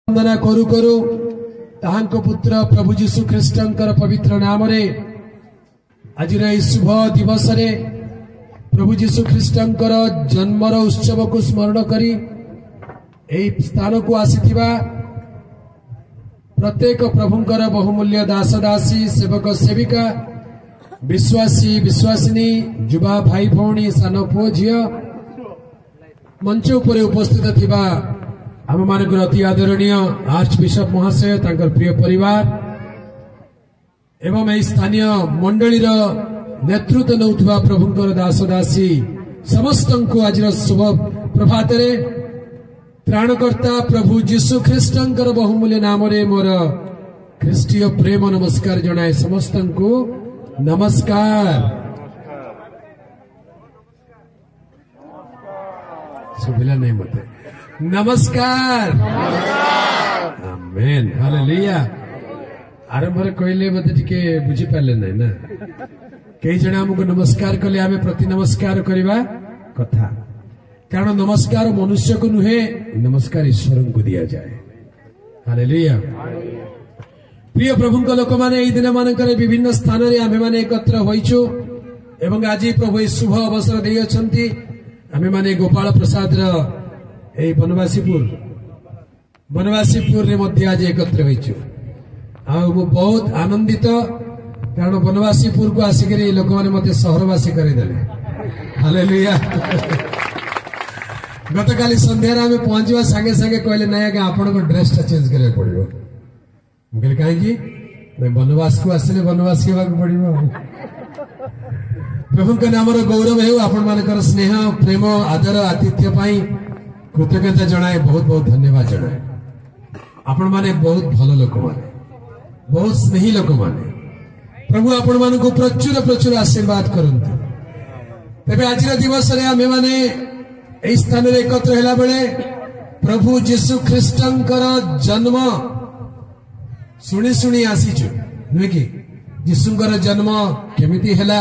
वंदना करू करू ताहांको पुत्र प्रभु जीशु ख्रीष्टंकर पवित्र नाम रे आज शुभ दिवस रे प्रभु जीशु ख्रीष्टंकर जन्मर उत्सव को स्मरण करी एई स्थान को आसीथिबा प्रत्येक प्रभुंकर बहुमूल्य दास दासी सेवक सेविका विश्वासी विश्वासिनी युवा भाई भौणी सान पुओ झियो मंच उपरे उपस्थित थिबा आम मानक अति आदरणीय आर्च बिशप महाशय तांकर प्रिय परिवार एवं यह स्थानीय मंडली नेतृत्व नौथुवा प्रभुंकर दास दासी समस्त को आज शुभ प्रभात रे त्राणकर्ता प्रभु जीशु ख्रीष्टंकर बहुमूल्य नाम रे मोर ख्रीष्टीय प्रेम नमस्कार जनाए समस्त को नमस्कार। सुबिला नहीं मते नमस्कार आमेन हालेलुया। आरंभ रे कहले मते टिके बुझी पाले नै ना कई जण हमको नमस्कार कले आमे प्रति नमस्कार करबा कथा कारण नमस्कार मनुष्य को नुहे नमस्कार ईश्वर को दिया जाए। हालेलुया। प्रिय प्रभु लोक माने दिन मानकर विभिन्न स्थान रे आमे माने एकत्र होइछु एवं आज प्रभु शुभ अवसर देइ अछंती आमे माने गोपाल प्रसाद र ए बनवासीपुर रे मध्य आज एकत्र होइछु आ बहुत आनंदित कारण बनवासीपुर को आसिक लोक माने मते शहरवासी करे देले। हालेलुया। गत काली संध्या रे आमे पहुंचवा संगे संगे कहले नै आगे आपण को ड्रेस टा चेंज करे पड़िबो मुके काहे कि नै बनवास को आसिले बनवास केबा को पड़िबो। प्रभु के नाम रो गौरव हेउ आपण मानकर स्नेह प्रेम आदर आतिथ्य पाई कृतज्ञता जनाए बहुत बहुत धन्यवाद जनाए। आपण माने बहुत भल लोक माने बहुत स्नेही लोक माने प्रभु आपण मान को प्रचुर प्रचुर आशीर्वाद करंतु। तबे आज दिवस रे आमे माने ए स्थान रे एकत्र हैला बेले प्रभु जीशु ख्रीष्टंकर जन्म सुनी सुनी आसीछु नुहे कि जीशुंकर जन्म केमिति हैला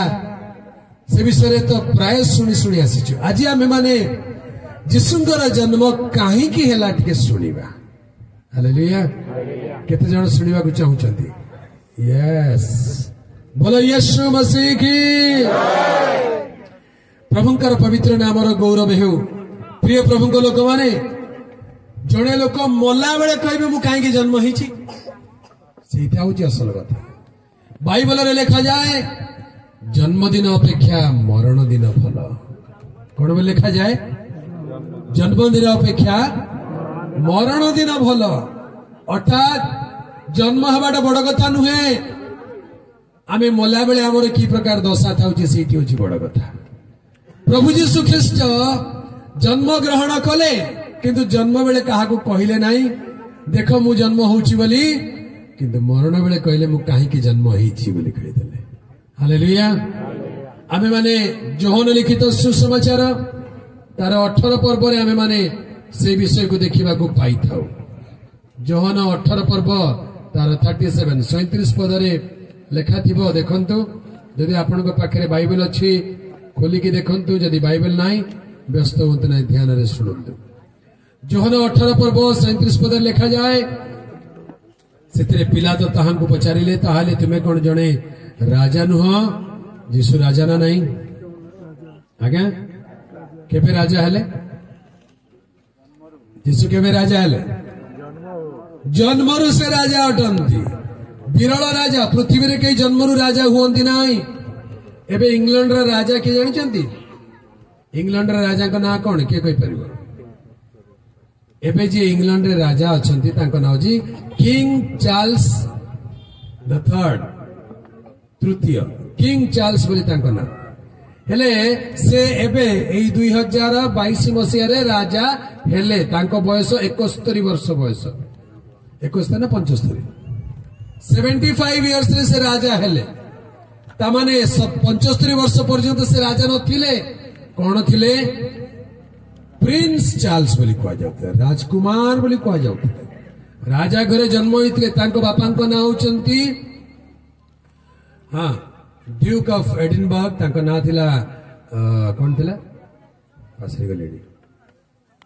से विषय तो प्राय सुनी सुनी आसीछु। आज आमे माने जीशुंकर जन्म काहे की हैला टिके सुनिबा। हालेलुया। केते जण सुनिबा को चाहुचंती यस बोलो यीशु मसीह की प्रभुंकर पवित्र नाम रो गौरव हेउ। प्रिय प्रभुंक लोक माने जणे लोक मोला बेले कहबे मु काहे की जन्म हिची सेटा होची असल कथा। बाइबल रे लिखा जाए जन्मदिन अपेक्षा मरण दिन भल कोन बे लिखा जाए जन्मदिन अपेक्षा मरण दिन भल अर्थात जन्म हबाटा बड़ कथा नुहे आमे मोला बेले हमर की प्रकार दशा थाउची सेठी होची बड़ कथा। प्रभु जीशु ख्रीष्ट जन्म ग्रहण कले किंतु जन्म बेले कहा को कहिले नाही देख मु जन्म होची बोली किंतु मरण बेले कहले मु काहे की जन्म हेची बोली कहि देले। हालेलुया। आमे माने जोहन लिखित सुसमाचार तार 18 पर्व रे आमे माने से विषय को देखिबा को पाई थाउ। जोहन 18 पर्व तार 37 37 पद रे लेखा थिबो देखंतु यदि आपन को पाखरे बाइबल अछि खोली की देखंतु यदि बाइबल नाही व्यस्त होंत नाही ध्यान रे सुनंतु। जोहन 18 पर्व 37 पद रे लेखा जाए सेतरे पिलातो ताहां को पचारिले ताहाले तुमे कोन जणे राजा नुह जीशु राजा ना नहीं आगे केबे राजा हेले जीशु केबे राजा हेले जन्मरु से राजा अटंती विरल राजा पृथ्वी रे कई जन्मरु राजा हुअंती नाही। एबे इंग्लैंड रा राजा के जानिचंती इंग्लैंड रा राजा का ना कोन के कहि परिबो एबे जे इंग्लैंड रे राजा अछंती तांको नाम जी किंग चार्ल्स द थर्ड तृतीय किंग चार्ल्स बोली तांको नाम हेले से एबे एई 2022 मसिया रे राजा हेले तांको बयस 71 वर्ष बयस 71 ना 75 75 इयर्स रे से राजा हेले तामाने 75 वर्ष पर्यंत से राजा नथिले कोन थिले प्रिंस चार्ल्स बोली कह जाउते राजकुमार बोली कह जाउते राजा घरे जन्म होइतले तांको बापांको नाम होचंती हां ड्यूक ऑफ एडिनबर्ग तांको ना थिला कोन थिला पासरी गलेडी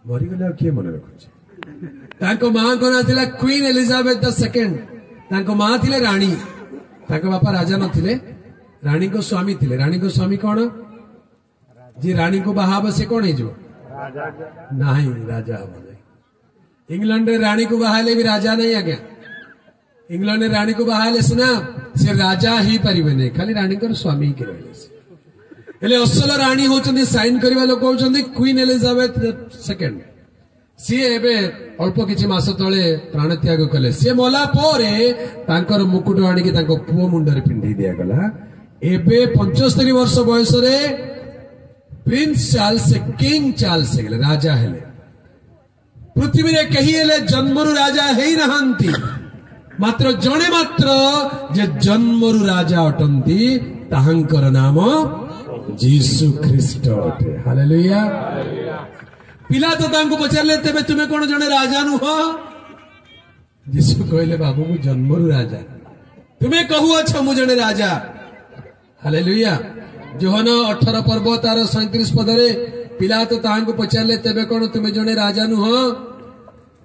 मरी गले के मन रखछ ताको मां को ना थिला क्वीन एलिजाबेथ द सेकंड ताको मां थिले रानी ताको बापा राजा न थिले रानी को स्वामी थिले रानी को स्वामी कौन जी रानी को बाहाब से कौन है जो नहीं राजा हम नहीं इंग्लैंड रे रानी को बाहाले भी राजा नहीं आ गया इंग्लैंड रे रानी को बाहाले सुना से राजा ही परिबने खाली रानी को स्वामी के रहले एले असल रानी होचंदी साइन करबा लोक होचंदी क्वीन एलिजाबेथ सेकंड सी एबे अल्प किछि मास तळे प्राण त्याग कले से मला परे तांकर मुकुट आनी के तांको पुओ मुंडर पिंडी दिया गला एबे 75 वर्ष बयस रे प्रिंस चार्ल्स किंग चार्ल्स हेले राजा हेले पृथ्वी रे कही हेले जन्मरु राजा हेई नहंती मात्र जणे मात्र जे जन्मरु राजा अटंती ताहंकर नाम जीसु ख्रीष्ट अटे हालेलुया पिला तो तांको पचारले तेबे तुमे कोन जणे राजा नुह जीसु कहले बाबू मु जन्मरु राजा तुमे कहू अच्छा मु जणे राजा हालेलुया जोहन 18 पर्व तार 37 पदरे पिला तो तांको पचारले तेबे कोन तुमे जणे राजा नुह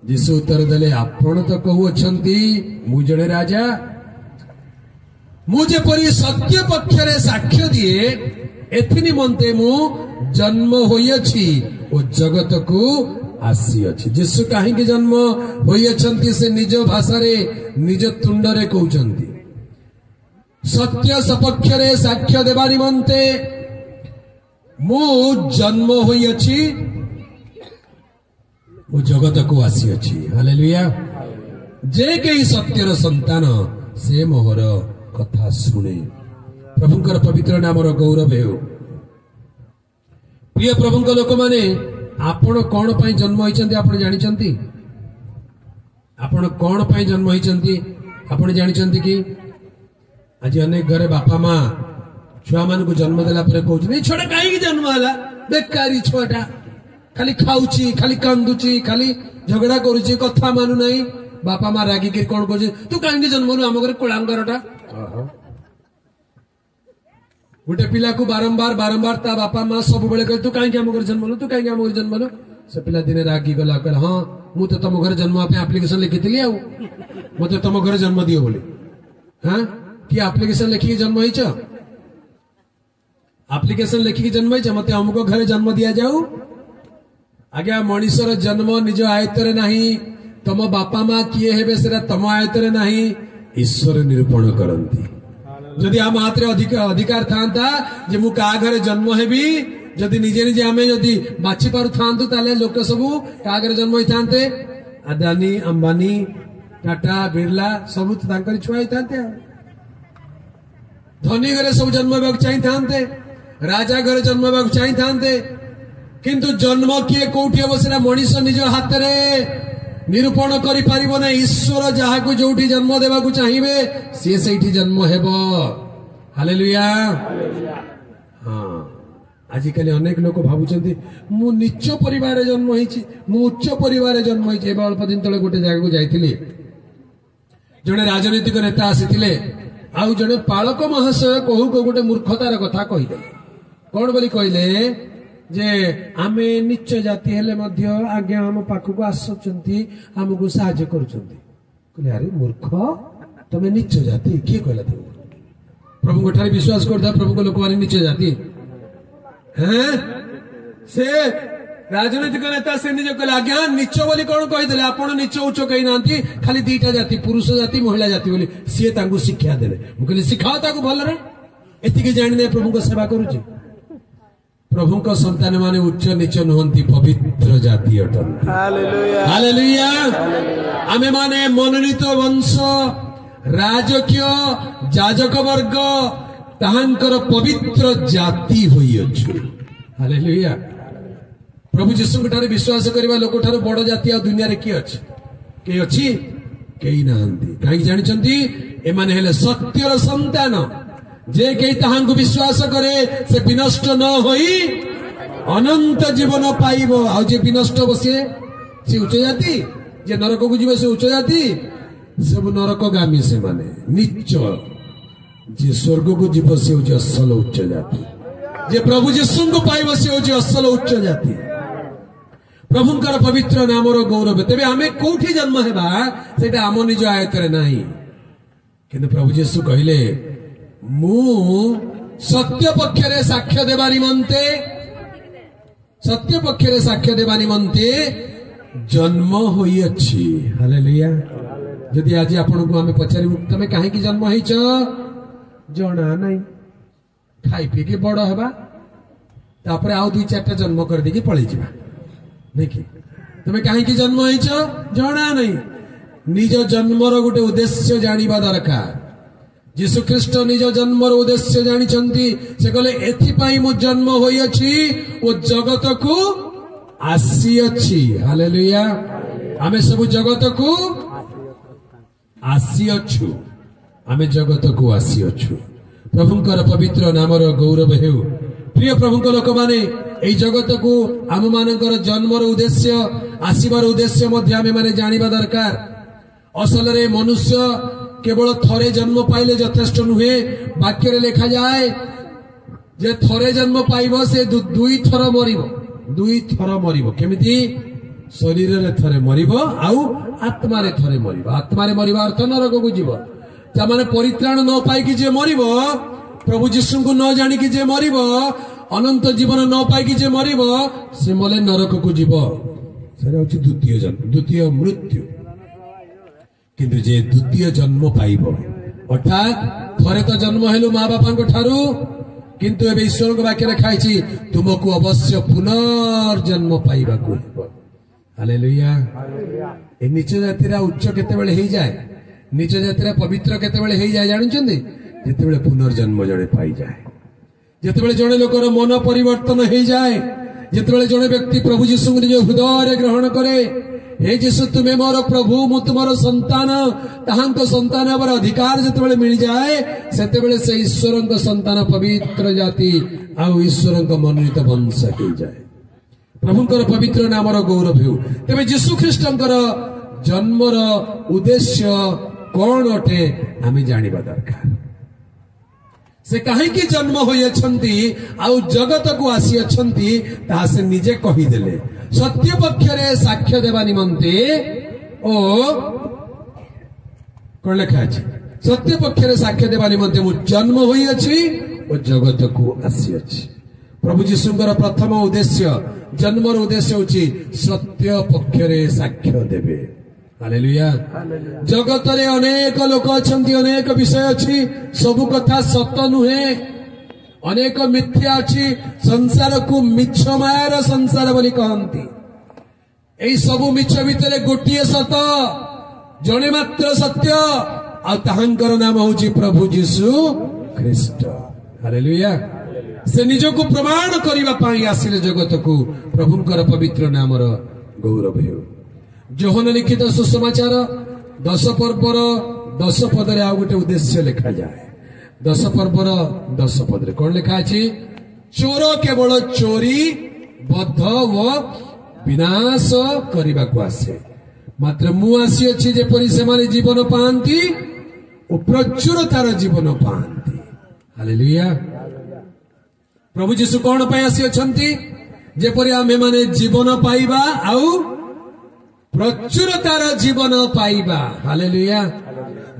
जीसु उत्तर देले आपण तो कहू अछंती मु जणे राजा मु जे परी सत्य पक्षरे साक्ष्य दिए एथि निमंते मु जन्म होइछि ओ जगत को आसी अछि जीसु काहे के जन्म होइछंती से निज भाषा रे निज तुंड रे कहउछंती सत्य सपक्षरे साक्ष्य देबा निमंते मु जन्म होइछि ओ जगत को आसी अछि हालेलुया जे के सत्यर संतान से मोहर कथा सुने प्रभुंकर पवित्र नामर गौरव हेउ प्रिय प्रभुंक लोक माने आपण कोन पई जन्म होइचंती आपण जानिचंती आपण कोन पई जन्म होइचंती आपण जानिचंती कि आज अनेक घरे बापा मां छुआ मान को जन्म देला परे कहउछ छोटा काई की जन्म हला बेकारी छोटा खाली खाउची खाली कांदुची खाली झगड़ा करूची कथा मानु नाही बापा मां रागी के कोन कहउछ तू काई जन्म हम घरे कोलांगरटा गोटे पिला को बारंबार बारंबार ता बापा मां सब बेले कह तू काई हम घर जन्म लो तू काई हम घर जन्म लो से पिला दिने रागी गला कहला हां मु तो तुम घर जन्म पे एप्लीकेशन लिखितली आउ मते तुम घर जन्म दियो बोली हां कि एप्लीकेशन लिखि जन्म होइछ एप्लीकेशन लिखि जन्म होइछ मते हमको घर जन्म दिया जाऊ आज्ञा मनीषर जन्म निज आयतरे नाही तुम बापा मां किए हेबे सेरा तुम आयतरे नाही ईश्वर निरूपण करंती जदि आम हाथ अधिकार था जे मु का घरे जन्म हेबी जदि निजे निजे आमे जदि बाछि पारु थांतु ताले लोक सबु का घरे जन्म होई थांते अदानी अंबानी टाटा बिरला सब तांकर छुआ होई थांते धनी घरे सब जन्म हेबाक चाहि थांते राजा घरे जन्म हेबाक चाहि थांते किंतु जन्म किए कोठी हेबो सेरा मनीष निज हाथ रे निरूपण करि परिबो ना ईश्वर जहा को जोठी जन्म देबा को चाहिबे से सेठी जन्म हेबो हालेलुया हां आजि कले अनेक लोक भाबुचंती मु निच्च परिवार जन्म होईची मु उच्च परिवार जन्म होईची एबा अल्प दिन तळे गोटे जागा को जाईथिली जने राजनीतिक नेता आसीथिले आउ जने पालक महाशय कहू को गोटे मूर्खतार कथा कहिदे कोन बोली कहिले जे आमे निच्च जाति हेले मध्य आज्ञा हम पाखु आसुचंती हमको साहाय्य करूचंती कहले अरे मूर्ख तमे निच्च जाति के कहला तू प्रभु गोठारे विश्वास करदा प्रभु को लोक माने निच्च जाति हैं से राजनीतिक नेता से निज कहले आज्ञा निच्च बोली कोन कहि देले आपण निच्च उच्च कहि नांती खाली दीटा जाति पुरुष जाति महिला जाति बोली से तांगु शिक्षा देले मु कहले सिखाओ ताको भल रे एतिके जानिने प्रभु को सेवा करूची प्रभु को संतान माने उच्च नीच नुहंती पवित्र जाति अटंती हालेलुया हालेलुया आमे माने मनोनीत वंश राजकीय जाजक वर्ग ताहांकर पवित्र जाति होई अछि हालेलुया प्रभु यीशु ठारे विश्वास करबा लोक ठारो बड़ जाति आ दुनिया रे की अछि के अछि केई नाहंती काई जानि चंती ए माने हेले सत्यर संतान जे के ताहांको विश्वास करे से विनष्ट न होई अनंत जीवन पाइबो आ जे विनष्ट बसे से उच्च जाति जे नरक को जीवे से उच्च जाति सब नरक गामी से माने नीच जे स्वर्ग को जीव से उच्च असल उच्च जाति जे प्रभु यीशु को पाइबो से उच्च असल उच्च जाति प्रभुंकर पवित्र नामर गौरव तेरे आमे कोठी जन्म हेबा सेटा आम निज आयतरे नाही किंतु प्रभु यीशु कहले मु सत्य पक्षरे साक्ष्य देबा निमंते निमंते जन्म होई अछि। हालेलुया। जदि आज आपण को आमे पचारि तमे काहे की जन्म होइछ जणा नाही खाई पी के बड़ हेबा तापर आउ दुई चारटा जन्म कर देकी पळै जिबा देखि तमे काहे की जन्म होइछ जणा नाही निज जन्मर गोटे उद्देश्य जानिबा दरकार। यीशु ख्रीष्ट निज जन्मर उद्देश्य जानी से कहले एथिपाई मो जन्म होई अछि ओ जगत को आसी अछि। हालेलुया। आमे सब जगत को आसी अछु आमे जगत को आसी अछु। प्रभुंकर पवित्र नामर गौरव हेउ। प्रिय प्रभुंक लोक माने एई जगत को आम मानकर जन्मर उद्देश्य आसीबार उद्देश्य मध्य आमे माने जानिबा दरकार। असल रे मनुष्य केवल थरे जन्म पाइले यथेष्ट नुहे। वाक्य रे लिखा जाए जे थरे जन्म पाइबो से दुई थर मरिबो केमिति शरीर रे थरे मरिबो आउ आत्मा रे थरे मरिबो। आत्मा रे मरिबा अर्थ नरक को जीव ता माने परित्राण न पाई कि जे मरिबो प्रभु यीशु को न जानि कि जे मरिबो अनंत जीवन न पाई कि जे मरिबो से मले नरक को जीव सेरा होची द्वितीय जन्म द्वितीय मृत्यु। किंतु जे द्वितीय जन्म पाइब अर्थात थरे तो जन्म हेलु माँ बापा ठारू किंतु एबे ईश्वर वाक्य खाई तुमको अवश्य पुनर्जन्म पाइबा को हेबो। हालेलुया। ए नीच जातिर उच्च केतेबेले हेई जाए नीच जातिर पवित्र केतेबेले हेई जाए जानिछन्ती जेतेबेले पुनर्जन्म जणे पाई जाए जेतेबेले जणे लोकर मन परिवर्तन हेई जाए जेतेबेले जणे व्यक्ति प्रभु यीशु निज हृदय ग्रहण करे हे यीशु तुमे मोर प्रभु मु तुमर संतान ताहांक संतान पर अधिकार जेतेबेले मिल जाए सेतेबेले से ईश्वरंक संतान पवित्र जाति आ ईश्वरंक मनोनीत वंश हो जाए। प्रभुंकर पवित्र नामर गौरव हेउ। तेबे यीशु ख्रीष्टंकर जन्मर उद्देश्य कोन अटे आमे जानिबा दरकार। से काहे की जन्म होई अछंती आ जगत को आसी अछंती ता से निजे कहि देले सत्य पक्षरे साक्ष्य देवा निमंते ओ कोन लिखा अछि सत्य पक्षरे साक्ष्य देवा निमंते मु जन्म होई अछि ओ जगत को आसी अछि। प्रभु यीशुंकर प्रथम उद्देश्य जन्मर उद्देश्य होछि सत्य पक्षरे साक्ष्य देबे। हालेलुया। जगत रे अनेक लोक अछंती अनेक विषय अछि सब कथा सत्य नुहे अनेक मिथ्या अछि संसार को मिछ मायर संसार बोली कहंती एई सब मिछ भितरे गोटिए सत्य जणे मात्र सत्य आ ताहांकर नाम होछि प्रभु यीशु ख्रीष्ट। हालेलुया। से निज को प्रमाण करिबा पाई आसिले जगत को प्रभुंकर पवित्र नामर गौरव हेउ। जोहन लिखित सुसमाचार 10 पर्वर 10 पदरे आ गोटे उद्देश्य लिखा जाए। 10 पर्वर 10 पदरे कौन लिखा अछि चोर केवल चोरी बद्ध व विनाश करबा को आसे मात्र मु आसी अछि जेपरि से माने जीवन पांती ओ प्रचुरतार जीवन पांती। हालेलुया। प्रभु यीशु कौन पाई आसी अछंती जेपरि आमे माने जीवन पाइबा आउ प्रचुरतार जीवन पाइबा। हालेलुया।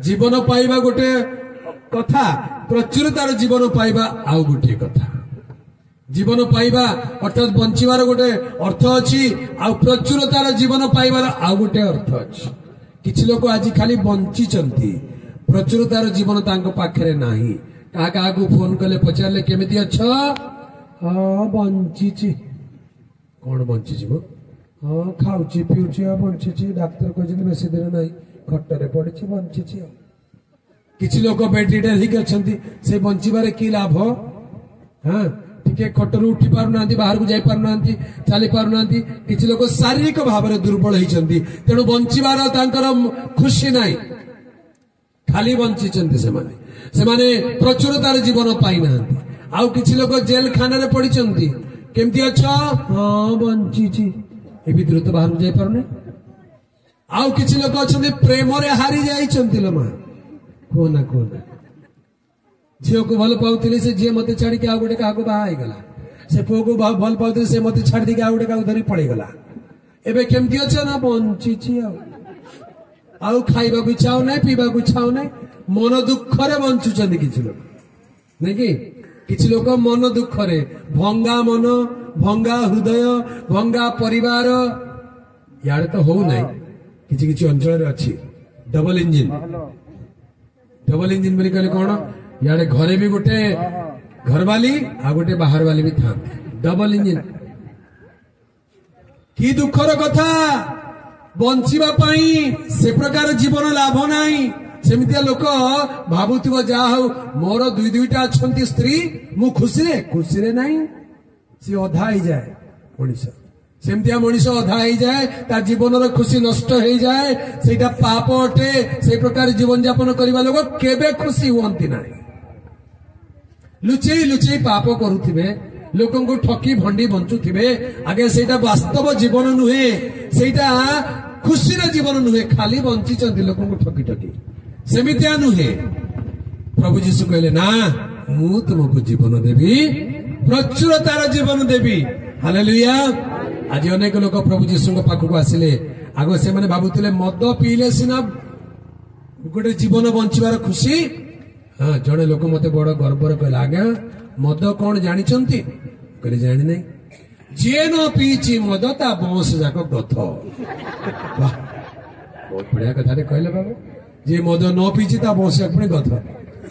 जीवन पाइबा गोटे कथा प्रचुरतार जीवन पाइबा आउ गोटे कथा। जीवन पाइबा अर्थात बंचिबार गोटे अर्थ अछि आउ प्रचुरतार जीवन पाइबार आउ गोटे अर्थ अछि। किछि लोक आज खाली बंची चंती प्रचुरतार जीवन तांको पाखरे नाही। का का को फोन कले पचारले केमिति अछ हां बंची छी कोन बंची छी मो हाँ खाऊची पीऊची बंची डाक्तर कहते बेसी दिन ना खटरे पड़ी बंची किसी लोग बेडरिडन से बंचारे कि लाभ हाँ टे खटर उठी पार ना बाहर को जाई पार ना चली पार ना किसी लोग शारीरिक भाव में दुर्बल होती तेणु बंचार खुशी ना खाली बंची से प्रचुरतार जीवन पाई ना आउ किसी लोग जेल खाना पड़ी केमती अच्छा हाँ बंची ए भीतर तो बाहर जाई पारने आउ किछि लोक अछंती प्रेम रे हारी जाइछंती लो मां कोना झियो को भल पाउतिले से झियो मते छाड़ी के आ गोटे का को बाहा गला से पो को भल पाउतिले से मते छाड़ी के आ गोटे का धरी पड़ी गला एबे केमती अच्छे ना बंची आउ खाइबा को इच्छा ना पीवा को इच्छा ना मन दुखरे बंचुचंद किछि लोक नहीं कि किछि लोक मन दुखरे भंगा मन भंगा हृदय भंगा परिवार यार तो हो नहीं किछि किछि अंचल रे अछि डबल इंजिन बोली कहले कौन यार घरे भी गोटे घरवाली आ गोटे बाहर वाली भी था डबल इंजिन कि दुखर कथा बंचिबा पाई से प्रकार जीवन लाभ नाही सेमितिया लोक भाबुथिबो जा हो मोर दुई दुईटा अछंती स्त्री मु खुशी रे नाही से अधा ही जाए मनीष सेमितिया मनीष अधा ही जाए ता जीवन रो खुशी नष्ट हो जाए सेटा पाप अटे से प्रकार जीवन यापन करबा लोक केबे खुशी होंती नाही लुचेई पाप करुथिबे लोकन को ठकी भंडी बंचुथिबे आगे सेटा वास्तव जीवन नुहे सेटा खुशी रे जीवन नुहे खाली बंची चंदी लोकन को ठकी ठकी सेमितिया नुहे प्रभु जीशु कहले ना मु तुमको जीवन देवी प्रचुरतार जीवन देवी हालेलुया आज अनेक लोक प्रभु जीशु पाखक आसिले आगो से माने भाबुतिले मद पीले सिना गोटे जीवन बंचिबार खुशी हाँ जड़े लोक मते बड़ गर्वर कहला आज्ञा मद कौन जानी कहले जानी नहीं जी न पीची मद ता बंश जाक गथ बहुत बढ़िया कथा कहले बाबू जे मद न पीची ता बंश जाक पुणी गथ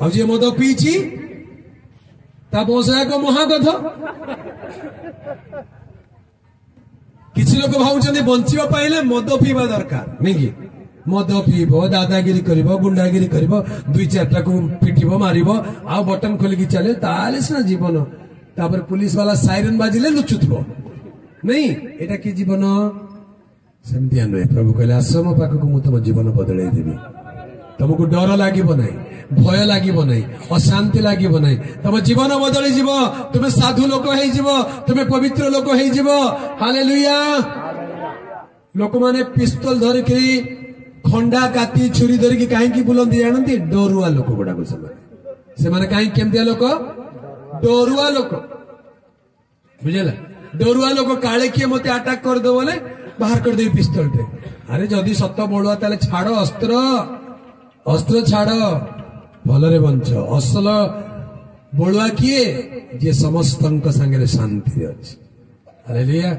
आ जे मद पीची ता बंश जाक महागथ किसी लोक भावुଛନ୍ତି बंचिबा पाइले मद पीवा दरकार नहीं कि मद पीब दादागिरी करिब गुंडागिरी करिब दुई चारटा को पिटिब मारिब आ बटन खोलिकी चले ताले सिना जीवन तापर पुलिस वाला साइरन बाजिले लुचुथबो नहीं एटा कि जीवन सेमतिया नुहे प्रभु कहले आश्रम पाखक मु तुम जीवन बदलाई देबी तुमको डर लागिब नहीं भय लागिब नहीं अशांति लागिब नहीं तुम जीवन बदली जीव तुम साधु लोक हे जीव तुम पवित्र लोक हे जीव हालेलुया लोक माने पिस्तल धरिकी खंडा काती छुरी धरिकी कहीं बुलंदी जानती डरुआ लोक गुड़ा से कहीं केमतिया लोक डरुआ लोक बुझेला डरुआ लोक काले किए मते अटैक कर दो बोले बाहर कर दे पिस्तल टे अरे जदि सत बड़ुआ ताले छाड़ अस्त्र छाड़ भलरे बंच असल बड़ुआ किए जे समस्त संगे शांति अच्छे हालेलुया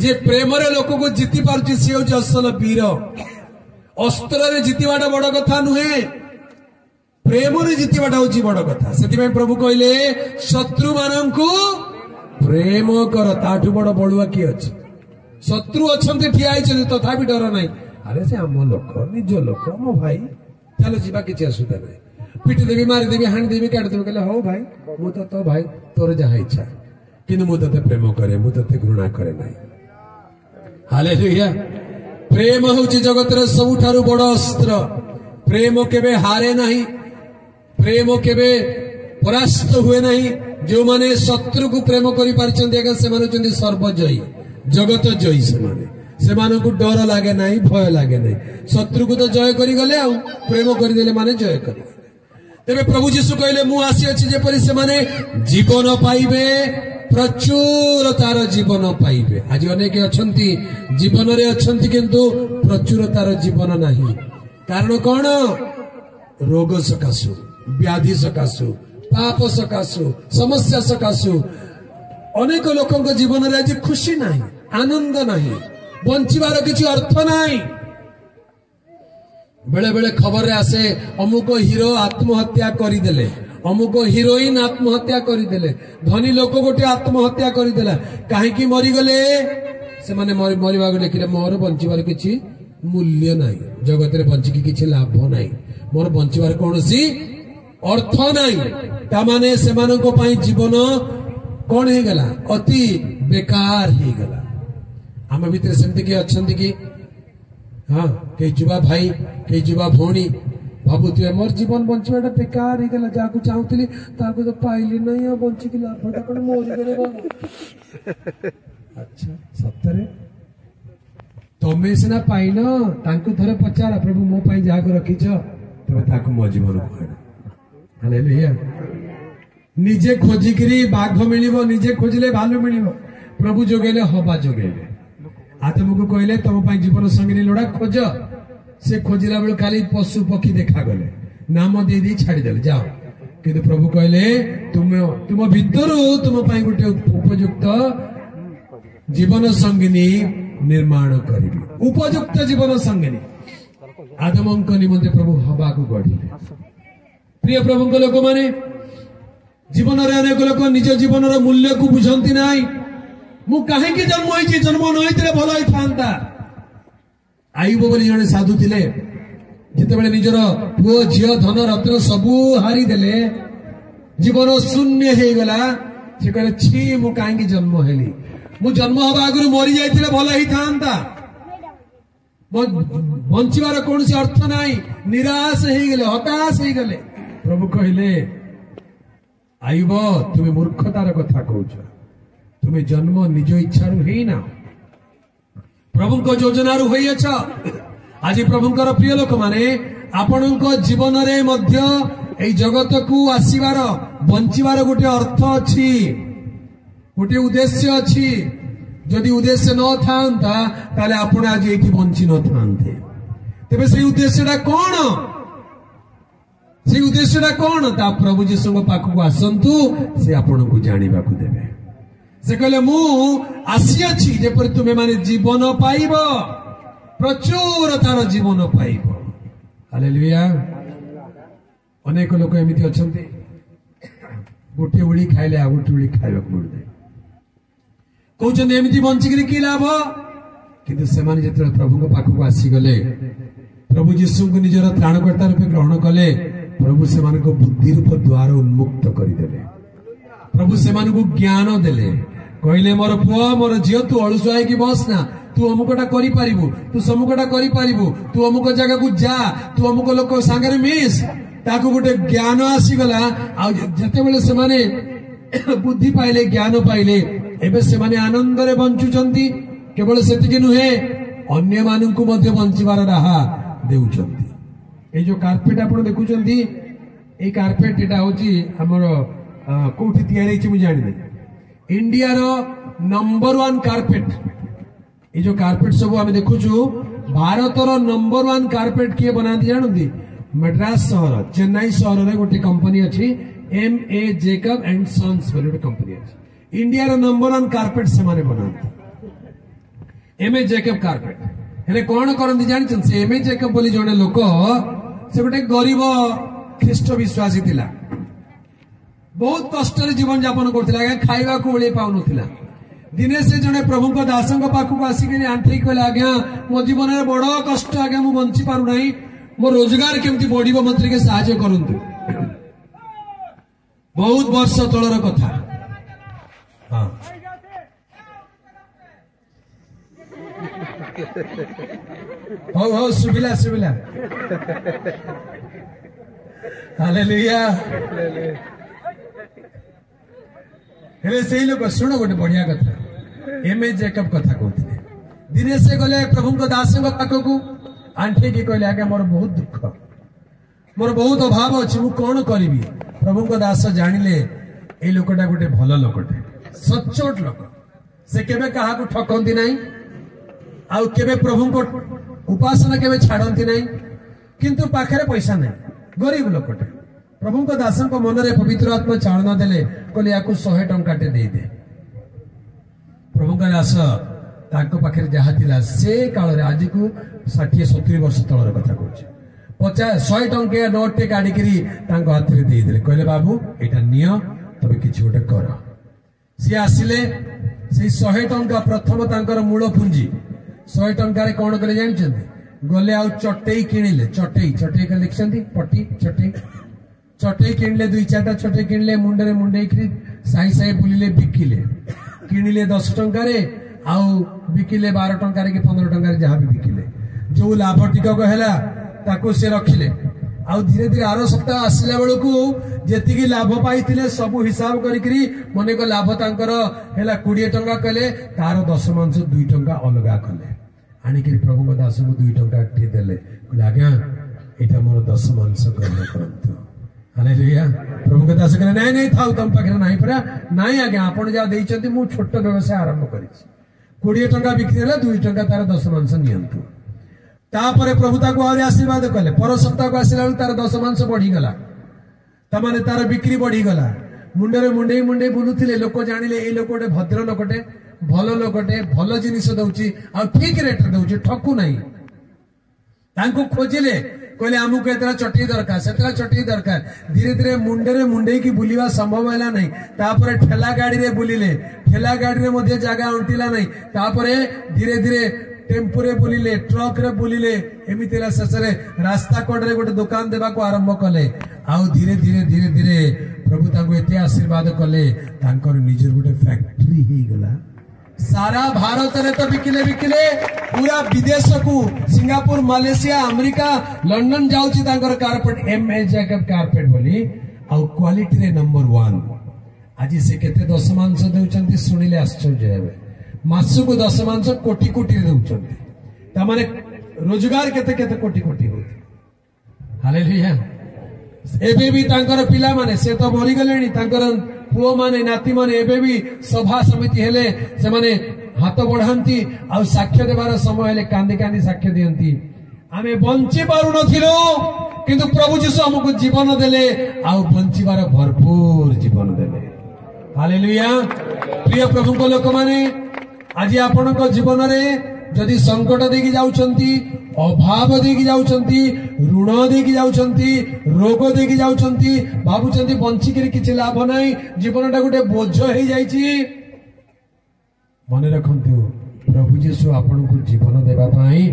जे प्रेम रे लोक को जीति पारुची से होची असल वीर अस्त्र रे जीतिबाटा बड़ कथा नुहे प्रेम रे जीतिबाटा होची बड़ कथा सेति में प्रभु कहले शत्रु माननकु प्रेम कर ताठु बड़ बड़ुआ की अछि शत्रु अछंती ठिया आइछन तथापि डर नाही अरे से हम लोक निज लोक मो भाई चलो जीवा किछि असुविधा नाही पिटी देवी मारी देवी हाणी देवी काट देवी कहले हो भाई मु तो भाई तोर जहा इच्छा किंतु मु तते प्रेम करे मु तते घृणा करे नाही हालेलुया प्रेम होची जगत रे सबुठारु बड़ अस्त्र प्रेम केबे हारे नहीं प्रेम केबे परास्त हुए नहीं जो माने शत्रु को प्रेम करि पारचंदी अगर से माने चंदी सर्वजयी जगत जयी से माने को डर लागे नहीं भय लागे नहीं शत्रु को तो जय करि गले आ प्रेम करि देले माने जय करि तेरे प्रभु जीशु कहले मु आसी अछि जे परि से माने जीवन पाइबे प्रचुरतार जीवन पाइबे आज अनेक अछंती जीवन रे अछंती किंतु प्रचुरतार जीवन नहीं कारण कौन रोग सकाशु व्याधि सकाशु पाप सकाशु समस्या सकाशु अनेक लोकंक जीवन रे आज खुशी नहीं आनंद नहीं बंचिबार किछि अर्थ नहीं बेले बेले खबर रे आसे अमुक हीरो आत्महत्या करिदेले अमुक हिरोइन आत्महत्या करिदेले धनी लोक गोटे आत्महत्या करिदेला काहे कि मरि गले से माने मरिबा गले कि मोर बंचिबार किछि मूल्य नाही जगत रे बंची कि किछि लाभ नाही मोर बंचिबार कोनोसी अर्थ नाही ता माने से मानको पई जीवन कोन हे गला अति बेकार हे गला हम भीतर सेमति कि अछंती कि हाँ कई जुवा भाई कई जुवा भौणी भावुथे मोर जीवन बंचवाटा बेकार हो गला जाको चाहूली ताको तो पाइली नहीं आ बंची की लाभटा कोन मोरी गले बाबू अच्छा सत्तरे तमे सिना पाइन तांको थरे पचारा प्रभु मो पाई जाको रखिछ तमे ताको मो जीवन को हालेलुया निजे खोजिकरी बाघ मिलिबो निजे खोजले भालू मिलिबो प्रभु जोगेले हवा जोगेले आदम को कहले तुम जीवन संगिनी लोड़ा खोज से खोजला बेलू खाली पशु पक्षी देखा गले नाम दे दी छाड़ीदे जाओ किंतु प्रभु कहले तुम भितर तुम गोटे उपयुक्त जीवन संगिनी निर्माण करी उपयुक्त जीवन संगिनी आदम निमंते प्रभु हवा को गढ़िले प्रिय प्रभु लोक माने जीवन अनेक लोक निज जीवन मूल्य को बुझंती ना मु कहीं जन्म होती जन्म नई भल था आयुब बोली जड़े साधु थे जिते निजर पुओ झील धन रत्न सबू हारी देले जीवन शून्य हो गला से कहले छी मु कहीं जन्म हेली मु जन्म हवा आगु मरी जाइए भल ही था बंचार कौन अर्थ नाई निराश हो गले हताश हो गले प्रभु कहले आयुब तुम्हें मूर्खतार कथा कौच तुम्हें जन्म निज इच्छा ना प्रभु योजना आज प्रभुंकर प्रिय लोक माने आपण जीवन में जगत को आसबार बंचार गोटे अर्थ अच्छी गोटे उद्देश्य अच्छी जदि उद्देश्य न था आपण आज ये बंची न था तेरे से उद्देश्य कौन से उद्देश्य कौन ता प्रभु जीशु पाखक आसतु से आपण को जाना को देवे से कहले मु आसी अच्छी जेपर तुम्हें माने जीवन पाइब प्रचुर तार जीवन पाइब हालेलुया अनेक लोक एमती अच्छा गोटे उड़ी खाइले आ गोटे उड़ी खाइबा पड़े कहते एमती बंचिकी कि लाभ किंतु से प्रभु पाखक आसीगले प्रभु जीशु को निजर त्राणकर्ता रूपे ग्रहण कले प्रभु से बुद्धि रूप द्वार उन्मुक्त करदेले प्रभु से ज्ञान देले कहले मोर पुआ मोर झील तू अलुआ है बस ना तू अमुकटा करू तू समुकटा करू तू अमुक जगह को जा तू अमुक लोक सांगे मिस ताकू गोटे ज्ञान आसीगला आते से बुद्धि पाइले ज्ञान पाइले एबे से आनंद रे बंचुचंती केवल सेतिके नुहे अन्य माननकु मध्य बंचिबार राहा देउचंती ए जो कार्पेट आपण देखुचंती ए कार्पेट एटा होची हमर कोठी तयारी छि मु जानि नै इंडिया रो नंबर 1 कार्पेट ये जो कार्पेट सब आम देखु भारत नंबर 1 कार्पेट किए बनाती जानती मद्रास सहर चेन्नई सहर में गोटे कंपनी अच्छी MA Jacob and Sons गोटे कंपनी अच्छी इंडिया रो नंबर 1 कार्पेट से माने बनाती MA Jacob कार्पेट हेले कौन करती जानते से MA Jacob बोली जने लोक से गोटे गरीब ख्रीष्ट विश्वासी थिला बहुत कष्ट जीवन यापन करथिला खाइबा को ओळे पाउ नथिला दिने से जने प्रभु दास पाखक आसिक आंठी कहले आज्ञा मो जीवन में बड़ कष्ट आज्ञा मु बंची पारु नहीं मो रोजगार केमती बढ़िबो मंत्री के सहायता करंतु बहुत वर्ष तलर कथा हां हो सुबिला सुबिला हालेलुया हेले से लोग शुण गोटे बढ़िया कथा MA Jacob कथा कहते दिने से गले प्रभु दास पाखक आंठी की कहले आगे मोर बहुत दुख मोर बहुत अभाव अच्छी मु कौन करी प्रभु दास जानिले ए लोकटा गोटे भल लोकटे सचोट लोक से केबे कहा को ठकंती नहीं आउ केबे प्रभु को उपासना केबे छाड़ती नहीं किंतु पाखरे पैसा नहीं गरीब लोकटे प्रभु दास मन में पवित्र आत्मा चालना देले कहले या 100 टंका दे दे प्रभु दास पाखे जहाँ थिला से काल आज को 60-70 वर्ष तलर कथा कहूँ 50-100 टंकिया नोट टे काढ़ हाथ में देदेले कहले बाबू यहाँ निय तबे कि गोटे कर सी आसिले से 100 टंका प्रथम तांकर मूल पुंजी 100 टंकार कौन कले जानते गले आउ चटई किणिले चटई चटई का लिखते पटी चटई चटई किणले 2-4टा चटई किणले मुंडे मुंडे साई साई बुलिले बिकिले किणिले 10 टंकार आउ बिकिले 12 टंकार कि 15 टंकार जहाँ भी बिकिले जो लाभ टिकक है ताको से रखिले आउ धीरे धीरे आर सप्ताह आसला बेलू जी लाभ पाई सब हिसाब करी मन को लाभ तांकर है 20 टंका कले तार 10 2 टंका अलगा कले आणिक प्रभु दास को 2 टंका देले आज्ञा यहाँ मोर 10 मांस ग्रहण करतु हालेलुया प्रभु दास कहले नहीं नहीं थाउ तुम पाखे नहीं पड़ा नहीं आज्ञा आपण जहाँ देइछंती मु छोट व्यवसाय आरंभ करिछि 20 टंका बिक्री है 2 टंका तार दशमांश नियंतु तापर प्रभु ताको आहुरी आशीर्वाद कले पर सप्ताह को आसिला तार दशमांश बढ़ीगला तमाने तार बिक्री बढ़ीगला मुंडे मुंडे मुंडे बुलुथिले लोक जानिले ए लोक गोटे भद्र लोकटे भल लोकटे भल जिनिस दउची आ ठीक रेट दउची ठकू नहीं तांको खोजिले कहले आमको एतरा चटी दरकार सेतरा चटी दरकार धीरे धीरे मुंडे मुंडे की बुलिवा संभव हैला नहीं तापर ठेला गाड़ी रे बुलिले ठेला गाड़ी रे मध्ये जगह अंटिला नहीं तापर धीरे धीरे टेम्पो रे बुलिले ट्रक रे बुलिले एमितिला ससरे रास्ता कोड रे गोटे दुकान देबा को आरंभ कले आउ धीरे धीरे धीरे धीरे प्रभु ताको एते आशीर्वाद कले तांकर निजर गोटे फैक्ट्री हे गला सारा भारत रे तो बिकिले बिकिले पूरा विदेश को सिंगापुर मलेशिया अमेरिका लंडन जाउची तांकर कारपेट एमए जैकब कारपेट बोली आउ क्वालिटी रे नंबर 1 आज से केते दशमांश देउचंती सुनिले आश्चर्य हेबे मासु को दशमांश कोटी कोटी रे देउचंती त माने रोजगार केते केते कोटी कोटी होती हालेलुया एबे भी तांकर पिला माने से तो मरि गलेनी तांकर पुओ माने नाती माने एबे भी सभा समिति हेले से माने हाथ बढ़ांती आ साक्ष्य देवार समय हेले कांदी कांदी साक्ष्य दियंती आमे बंची पारु नथिलो किंतु प्रभु यीशु हमको जीवन देले आ बंचीबार भरपूर जीवन देले हालेलुया प्रिय प्रभु को लोक माने आज आपण को जीवन रे जदि संकट देखि जाउचंती अभाव देखि जाउचंती ऋण देखि जाउचंती रोग देखि जाउचंती भाबुचंती बंची के किछ लाभ नाही जीवनटा गोटे बोझ हे जाईची मन रखंतु प्रभु यीशु आपण को जीवन देबा पई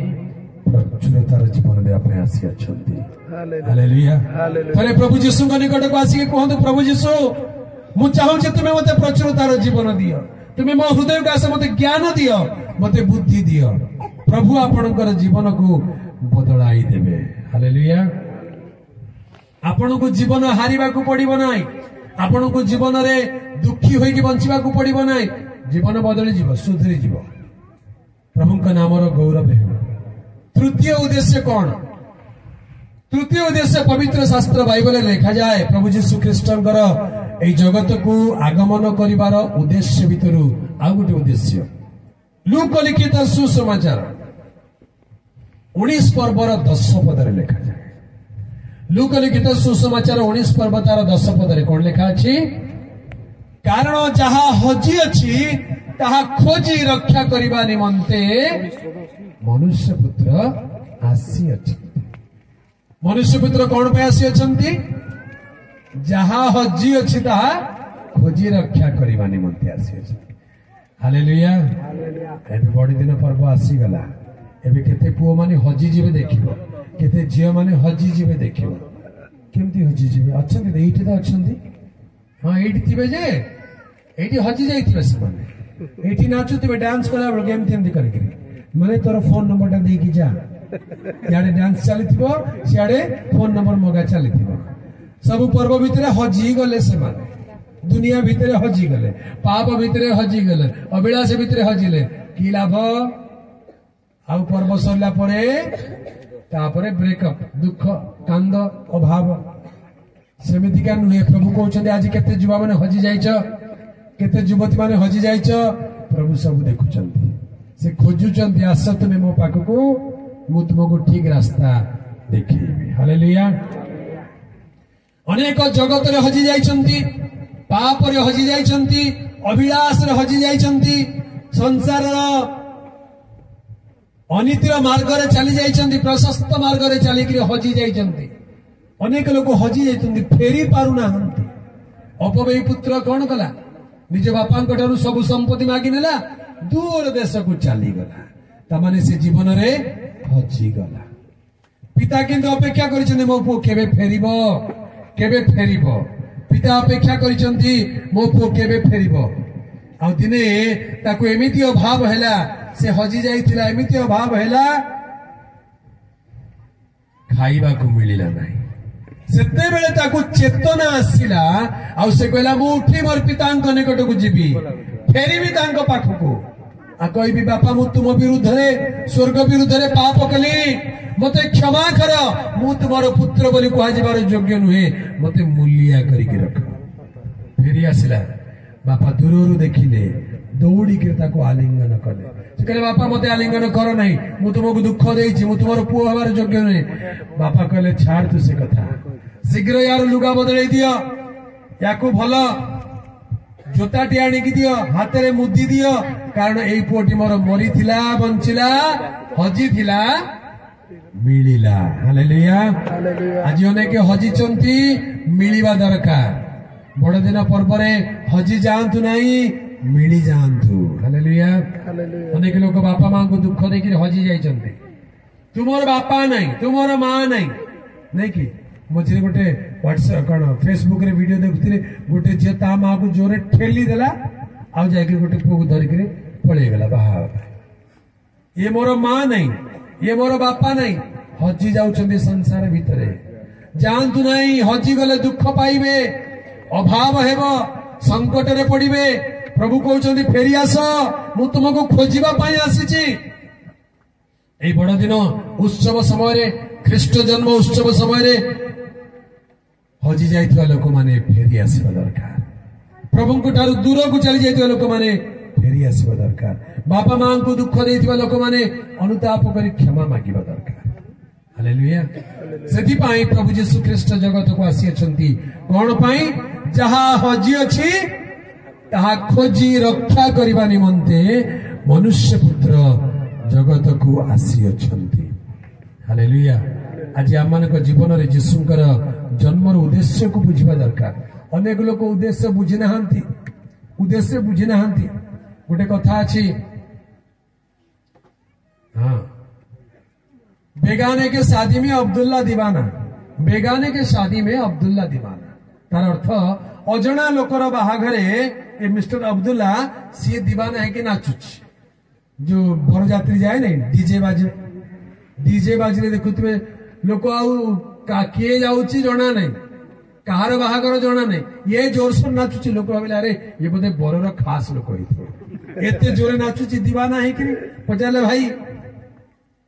प्रचुरतार जीवन देबा पई आसी अछंती हालेलुया परे प्रभु यीशु को निकट को आसी कहंतु प्रभु यीशु मु चाहू जे तुमे मते प्रचुरतार जीवन दियो तुमे मो हृदय का मते ज्ञान दियो मते बुद्धि दियो प्रभु आपणकर जीवन को बदलाई देबे हालेलुया आपण को जीवन हारिबा को पड़िबो नाही आपण को जीवन रे दुखी होई कि बंचिबा को पड़िबो नाही जीवन बदली जीव सुधरी जीव प्रभु का नाम रो गौरव हे तृतीय उद्देश्य कौन तृतीय उद्देश्य पवित्र शास्त्र बाइबल लिखा जाए प्रभु यीशु ख्रीष्टंकर ए जगत को आगमन करिवार उद्देश्य भितरु आ गोटे उद्देश्य लूक लिखित सुसमाचार 19 पर्वर 10 पदरे लिखा जाए लूक लिखित सुसमाचार 19 पर्व तार 10 पदरे कौन लिखा अछि कारण जहा हजी अछि ताहा खोजी रक्षा करिबा निमंते मनुष्य पुत्र आसी अछि मनुष्य पुत्र कौन पे आसी अछंती जहा हजी अछि ताहा खोजी रक्षा करिबा निमंते आसी अछि हालेलुया एबे बड़ी दिन पर्व आसी गला एबे केते पुओ माने हजी जीवे देखिबो केते झियो माने हजी जीवे देखिबो केमती हजी जीवे अछंती एठी त अछंती हां एठी थिबे जे एठी हजी जाइथिबे से माने एठी नाचुतिबे डांस कला बेल गेम थेंदी करके माने तोर फोन नंबर ता देकी जा याडे डांस चलिथिबो सियाडे फोन नंबर मगा चलिथिबो सब पर्व भितरे हजी गले से माने दुनिया भितरे हजी गले पाप भितरे हजी गले अभिलाष भितरे हजिले की लाभ आउ पर्व सरला परे तापरे ब्रेकअप दुख कांद अभाव सेमिति का नुहे प्रभु कहउछन्ते आज केते जुवा माने हजी जाइछ केते युवती माने हजी जाइछ प्रभु सब देखुछन्ते से खोजुछन्ते आस तुमे मो पाखको मु तुमको ठीक रास्ता देखिबी हालेलुया अनेक जगत रे हजी जाइछन्ती पाप रे हजी जाइछन्ती अभिलाष रे हजी जाइछन्ती संसार अनीतिर मार्ग रे चली जाइछन्ती प्रशस्त मार्ग रे चली कि हजी जाइछन्ती अनेक लोक हजी जाइछन्ती फेरी पारु नाहंती अपवेयी पुत्र कोन कला निज बापा ठारू सब संपत्ति मागी नेला दूर देश को चली गला तमाने से जीवन रे हजी गला पिता किंतु अपेक्षा करिछन्ती मो पुओ केबे फेरिबो पिता अपेक्षा करिछन्ती मो पुओ केबे फेरिबो आ दिने ताको एमिति अभाव हैला से हजी जाइथिला एमिति अभाव हैला खाइबा को मिलिला नाही सेते बेले ताको चेतना आसिला आ से कहला मु उठी मोर पितांक निकट को जीबी फेरिबी तांको पाखको आ कहबी बापा मु तुम विरुद्ध रे स्वर्ग विरुद्ध रे पाप कली मते क्षमा कर मु तुमरो पुत्र बोली कहा जिबार योग्य नुहे मते मूल्या करिके रख फेरी आसिला बापा दूररू देखिले दौड़िकी आलिंगन कले से कहले बापा मत आलिंगन कर ना मु तुमको दुख देती तुम पुओ हमार योग्य नुहे बापा कहले छाड़ तू से कथा शीघ्र यार लुगा बदल दियो या भल जोताटी आणिकी दियो हाथ में मुदी दियो कारण यही पुओटी मोर मरी बंचिला हजी थिला मिलिला हालेलुया आज अनेक हजिचंती मिलिबा दरकार बड़ दिन पर्व हजी जातु नहीं मिली जातु हालेलुया अनेक लोग बापा मां को दुख देकर हजी जाइछन्ते तुमर बापा नहीं तुमर मां नहीं कि मझे गोटे व्हाट्सएप कौन फेसबुक रे वीडियो देखुଥିଲେ गोटे झील ता मां को जोरे ठेली देला आ जाके गोटे पुओ को धरिक पलि गला बाहा ये मोर मां नहीं ये मोर बापा नहीं हजी जाउछन्ते संसार भितर जानतु नहीं हजी गले दुख पाइबे अभाव हेबो संकट रे पड़िबे प्रभु कहउछन्ते फेरी आस मु तुमको खोजिबा पई आसीची ए बड़ दिन उत्सव समय रे ख्रीष्ट जन्म उत्सव समय रे हजी जाइथिबा लोक माने फेरी आसीबा दरकार प्रभु को ठारू दूर को चली जाइथिबा लोक माने फेरी आसीबा दरकार बापा मां को दुख देइथिबा लोक माने अनुताप करी क्षमा मागिबा दरकार हालेलुया सेति पाई प्रभु यीशु ख्रीष्ट जगत को आसी अछंती कोन पाई जहा हजी अछि ताहा खोजी रक्षा करिबा निमंते मनुष्य पुत्र जगत को आसी अछंती हालेलुया आज आमनक जीवन रे यीशुकर जन्मर उद्देश्य को बुझिबा दरकार अनेक लोक उद्देश्य बुझि नाहंती गोटे कथा अछि हाँ बेगाने के शादी में अब्दुल्ला दीवाना बेगाने के शादी में अब्दुल्ला दीवाना तार अर्थ अजना लोकर बाहाघरे ए मिस्टर अब्दुल्ला सी दीवाना है कि नाचुची जो बरजात्री जाए नहीं डीजे बाजरे देखुवे लोक किए जाऊची जना नहीं कहार बाहागर जना नहीं ये जोरसोर नाचुची लोक भाविले अरे ये बोधे बरर खास लोक एते जोरे नाचुची दीवाना है कि पचारे भाई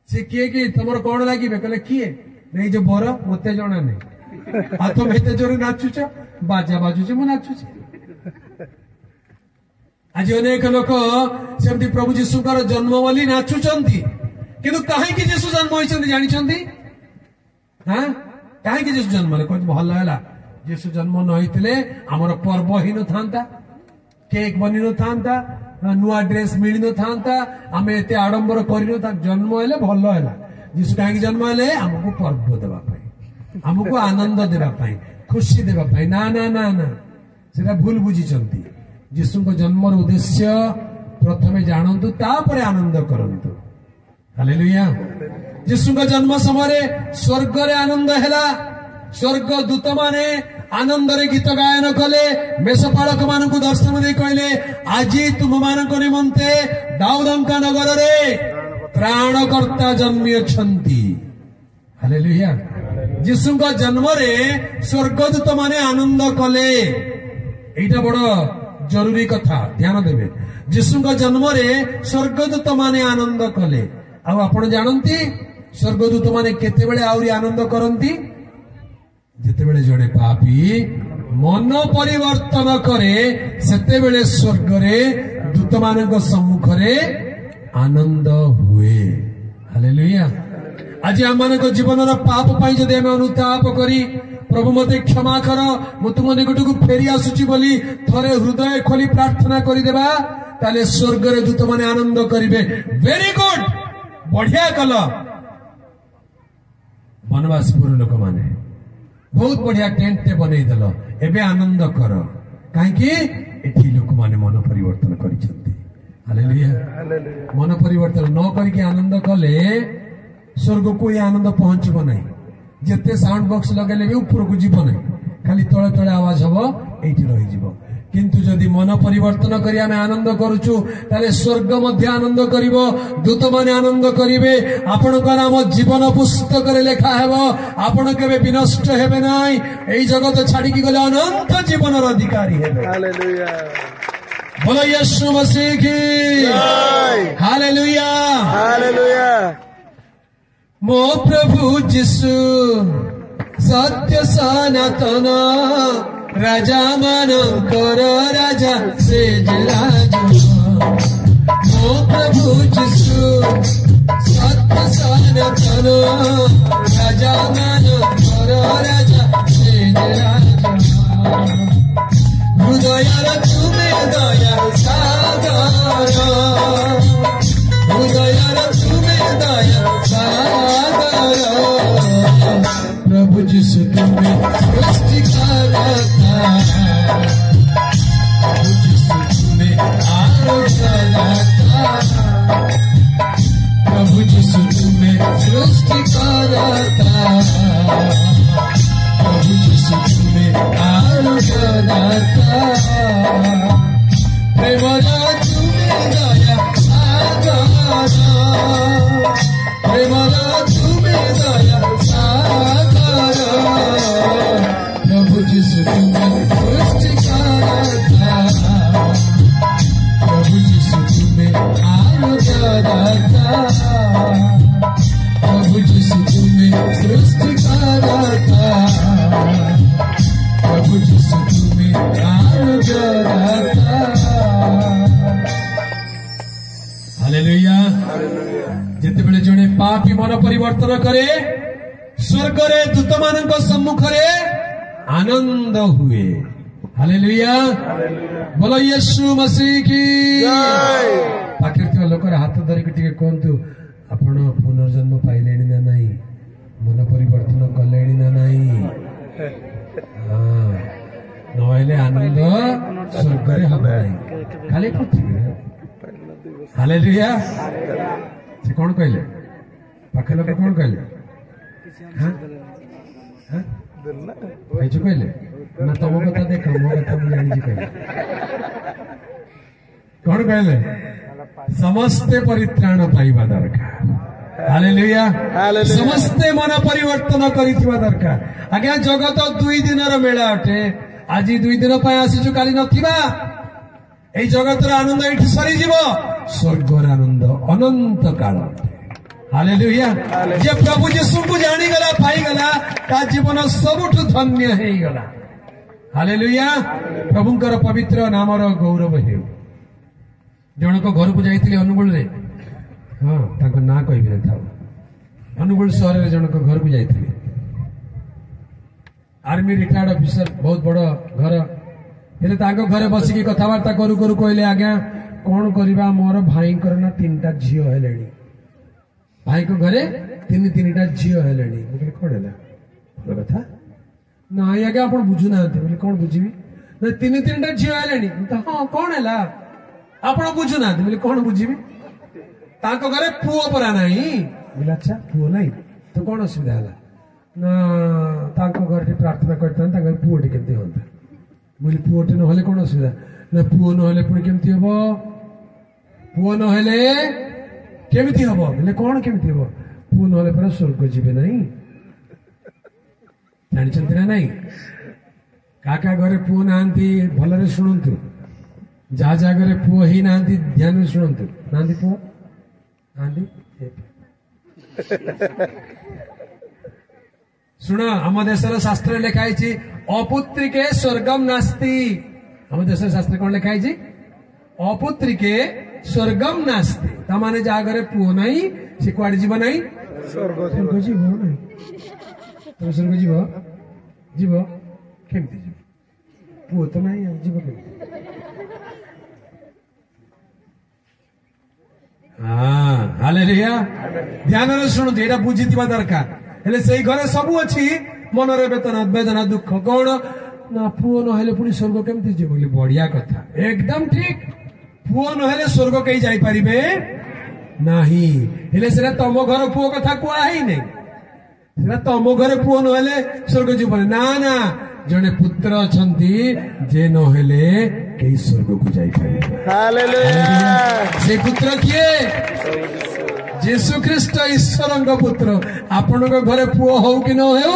से किए कि तुम कौन लगे कहले किए नहीं जो बर मत जना नहीं आ तुम एते जोरे नाचुच बाजा बाजुची मु नाचुची आज अनेक लोक सेमती प्रभु जीशुकर जन्म बोली नाचुचंती किंतु कहीं जीशु जन्म होइछन्ती जानिछन्ती हां कहीं जीशु जन्म ले कोइ भल हैला जीशु जन्म न होइतिले हमर पर्व ही न थांता केक बनि न थांता नुआ ड्रेस मिली न थांता आमे एते आडंबर करि न था जन्म हेले भल हैला जीशु कहीं जन्म हेले हमको पर्व देबा पई हमको आनंद देबा पई खुशी देबा पई ना ना ना ना सेटा भूल बुझिचन्ती जीशु को जन्मर उद्देश्य प्रथमे जानतु तापरे आनंद करंतु हालेलुया जीशु को जन्म समय स्वर्ग रे आनंद हैला स्वर्ग दूत माने आनंद रे गीत गायन कले मेषपालक मान को दर्शन दे कहले आज तुम मान को निमंते दाऊदंका नगर रे त्राणकर्ता जन्मी अछंती हालेलुया जीशु को जन्म रे स्वर्गदूत माने आनंद कले एटा बड़ जरूरी कथा ध्यान देवे जीशु का जन्म रे स्वर्गदूत माने आनंद कले आपण जानती स्वर्गदूत माने केते बेले आउरी आनंद करंती जेते बेले जड़े पापी मन परिवर्तन करे सेते बेले स्वर्ग रे दूत मानक सम्मुख रे आनंद हुए हालेलुया आज आमनक जीवन पाप पाई जदि आमे अनुताप करी प्रभु मते क्षमा कर मु तुम निकट को फेरी आसुची बोली थरे हृदय खोली प्रार्थना करी देबा ताले स्वर्ग रे दूत माने आनंद करिवे वेरी गुड बढ़िया कल बनवासपुर लोक माने बहुत बढ़िया टेंट टे बनै दल एबे आनंद कर काहे एठी लोक माने मन परिवर्तन करिसंती हालेलुया मन परिवर्तन न करके आनंद कले स्वर्ग को ये आनंद पहुंचबो नहीं जेते साउंड बॉक्स लगेले भी ऊपर को जीव नहीं खाली तले तले आवाज हबो एठी रहि जीव किंतु जदि मन परिवर्तन करी आमे आनंद करूछु ताले स्वर्ग मध्य आनंद करिवो दूत माने आनंद करिवे आपनकर नाम जीवन पुस्तक रे लेखा हेबो आपण केबे विनष्ट हेबे नाही एई जगत छाडी की गले अनंत जीवनर अधिकारी हेबे हालेलुया बोलो यीशु मसीह की जय हालेलुया हालेलुया मो प्रभु जीशु सत्य सनातन राजा मानकर राजा से राजा ମୋ ପ୍ରଭୁ ଯୀଶୁ ସତ୍ୟ ସନାତନ ରାଜା ମାନଙ୍କର ରାଜା ସେ ରାଜା ହୃଦୟର ତୁମେ ଦୟା ସାଗର ହୃଦୟର ତୁମେ ଦୟା ସାଗର प्रभु जिसु तुम्हें सृष्टिकर्ता प्रभु जिसु तुम्हें आरोग्यदाता प्रभु जिसु तुम्हें सृष्टिकर्ता प्रभु जिसु तुम्हें आरोग्यदाता प्रेमरा तुम्हें दया सागर प्रेमरा तुम्हें दया सागर प्रभु जिसु तुम्हें सृष्टिकर्ता प्रभु जिसु तुम्हें आरोग्यदाता प्रभु जिसु तुम्हें सृष्टिकर्ता प्रभु जिसु तुम्हें आरोग्यदाता हालेलुया जितेबेले जड़े पापी मन परिवर्तन करे स्वर्ग रे दूत मानक सम्मुख रे आनंद हुए हालेलुया बोलो यीशु मसीह की पाखे लोक हाथ धरिक टिके कहतु आपण पुनर्जन्म पाइले ना नहीं मन परिवर्तन कले ना नहीं नहले आनंद स्वर्ग रे हम नहीं खाली पृथ्वी हालेलुया से कौन कहले पाखे लोक कौन कहले कहले ना तुम कथा देख मो कथा मुझे जानी कहले कौन कहले समस्ते परित्राण पाइबा दरकार हालेलुया समस्ते मन परिवर्तन करिथिबा दरकार आज्ञा जगत 2 दिनर मेला अटे आज 2 दिन पाए आसीचु काली नथिबा एई जगतर आनंद एठी सरी जीवो स्वर्गर आनंद अनंत काल हालेलुया जे प्रभु यीशु को जानी गला पाई गला ता जीवन सबुठ धन्य हेई गला हालेलुया प्रभुंकर पवित्र नामर गौरव हेउ जनक घर को जाइथिले अनुगुल रे हां ताको ना कहबि न थाउ अनुगुल शहर रे जनक घर को जाइथिले आर्मी रिटायर्ड ऑफिसर बहुत बड़ घर हेले ताको घरे बसी की कथावार्ता करू करू कहले आज्ञा कौन करबा मोर भाई कर ना 3टा झियो हेलेनी भाई को घरे 3-3टा झियो हेलेनी बोले कोन हैला बोल कथा ना आज्ञा आपण बुझु ना बोले कोन बुझिबी ना 3-3टा झियो हेलेनी तो हां कोन हैला आपण बुझु ना बोले कोन बुझिबी ताको घरे पुओ परा नाही बोले अच्छा पुओ नाही तो कोन असुविधा हला ना ताको घरे प्रार्थना करतन ताको पुओटी केते होता बोले पुओटी न हले कोन असुविधा ना पुओ न हले पुणी केमती हबो पुओ न हले केमती हबो बोले कोन केमती हबो पुओ न हले पर स्वर्ग जीवे नाही जानि चंती ना नाही काका घरे पुओ नांती भलरे सुनंतु जा घरे पुओ ही नांती ध्यान रे सुनंतु नांती पुओ नांती सुन आम देशर शास्त्र लिखाई अपुत्रिके स्वर्गम नास्ति आम देशर शास्त्र कौन लिखाई अपुत्रिके स्वर्गम नास्ति ताने जहाँ घरे पुओ नहीं से कुआड़े जीव नहीं स्वर्ग जीव नहीं तुम स्वर्ग जीव जीव केमती जीव पुओ तो नहीं जीव केमती हाँ हालेलुया ध्यान रे शुणु एटा बुझिथिबा दरकार हेले सेई घरे सबु अछि मनरे वेदना दुख कौन ना पुओ न हेले पुनी स्वर्ग केमती जे बोली बढ़िया कथा एकदम ठीक पुओ न हेले स्वर्ग कई जाई परिबे नाही हेले सेरा तम घर पुओ कथा कुआ ही नै सेरा तम घर पुओ न हेले स्वर्ग जीवन ना ना जने पुत्र अछंती जे न हेले कई स्वर्ग को जाई परिबे हालेलुया से पुत्र किए जीशु ख्रीष्ट ईश्वर पुत्र आपण घरे पुओ हो कि न हो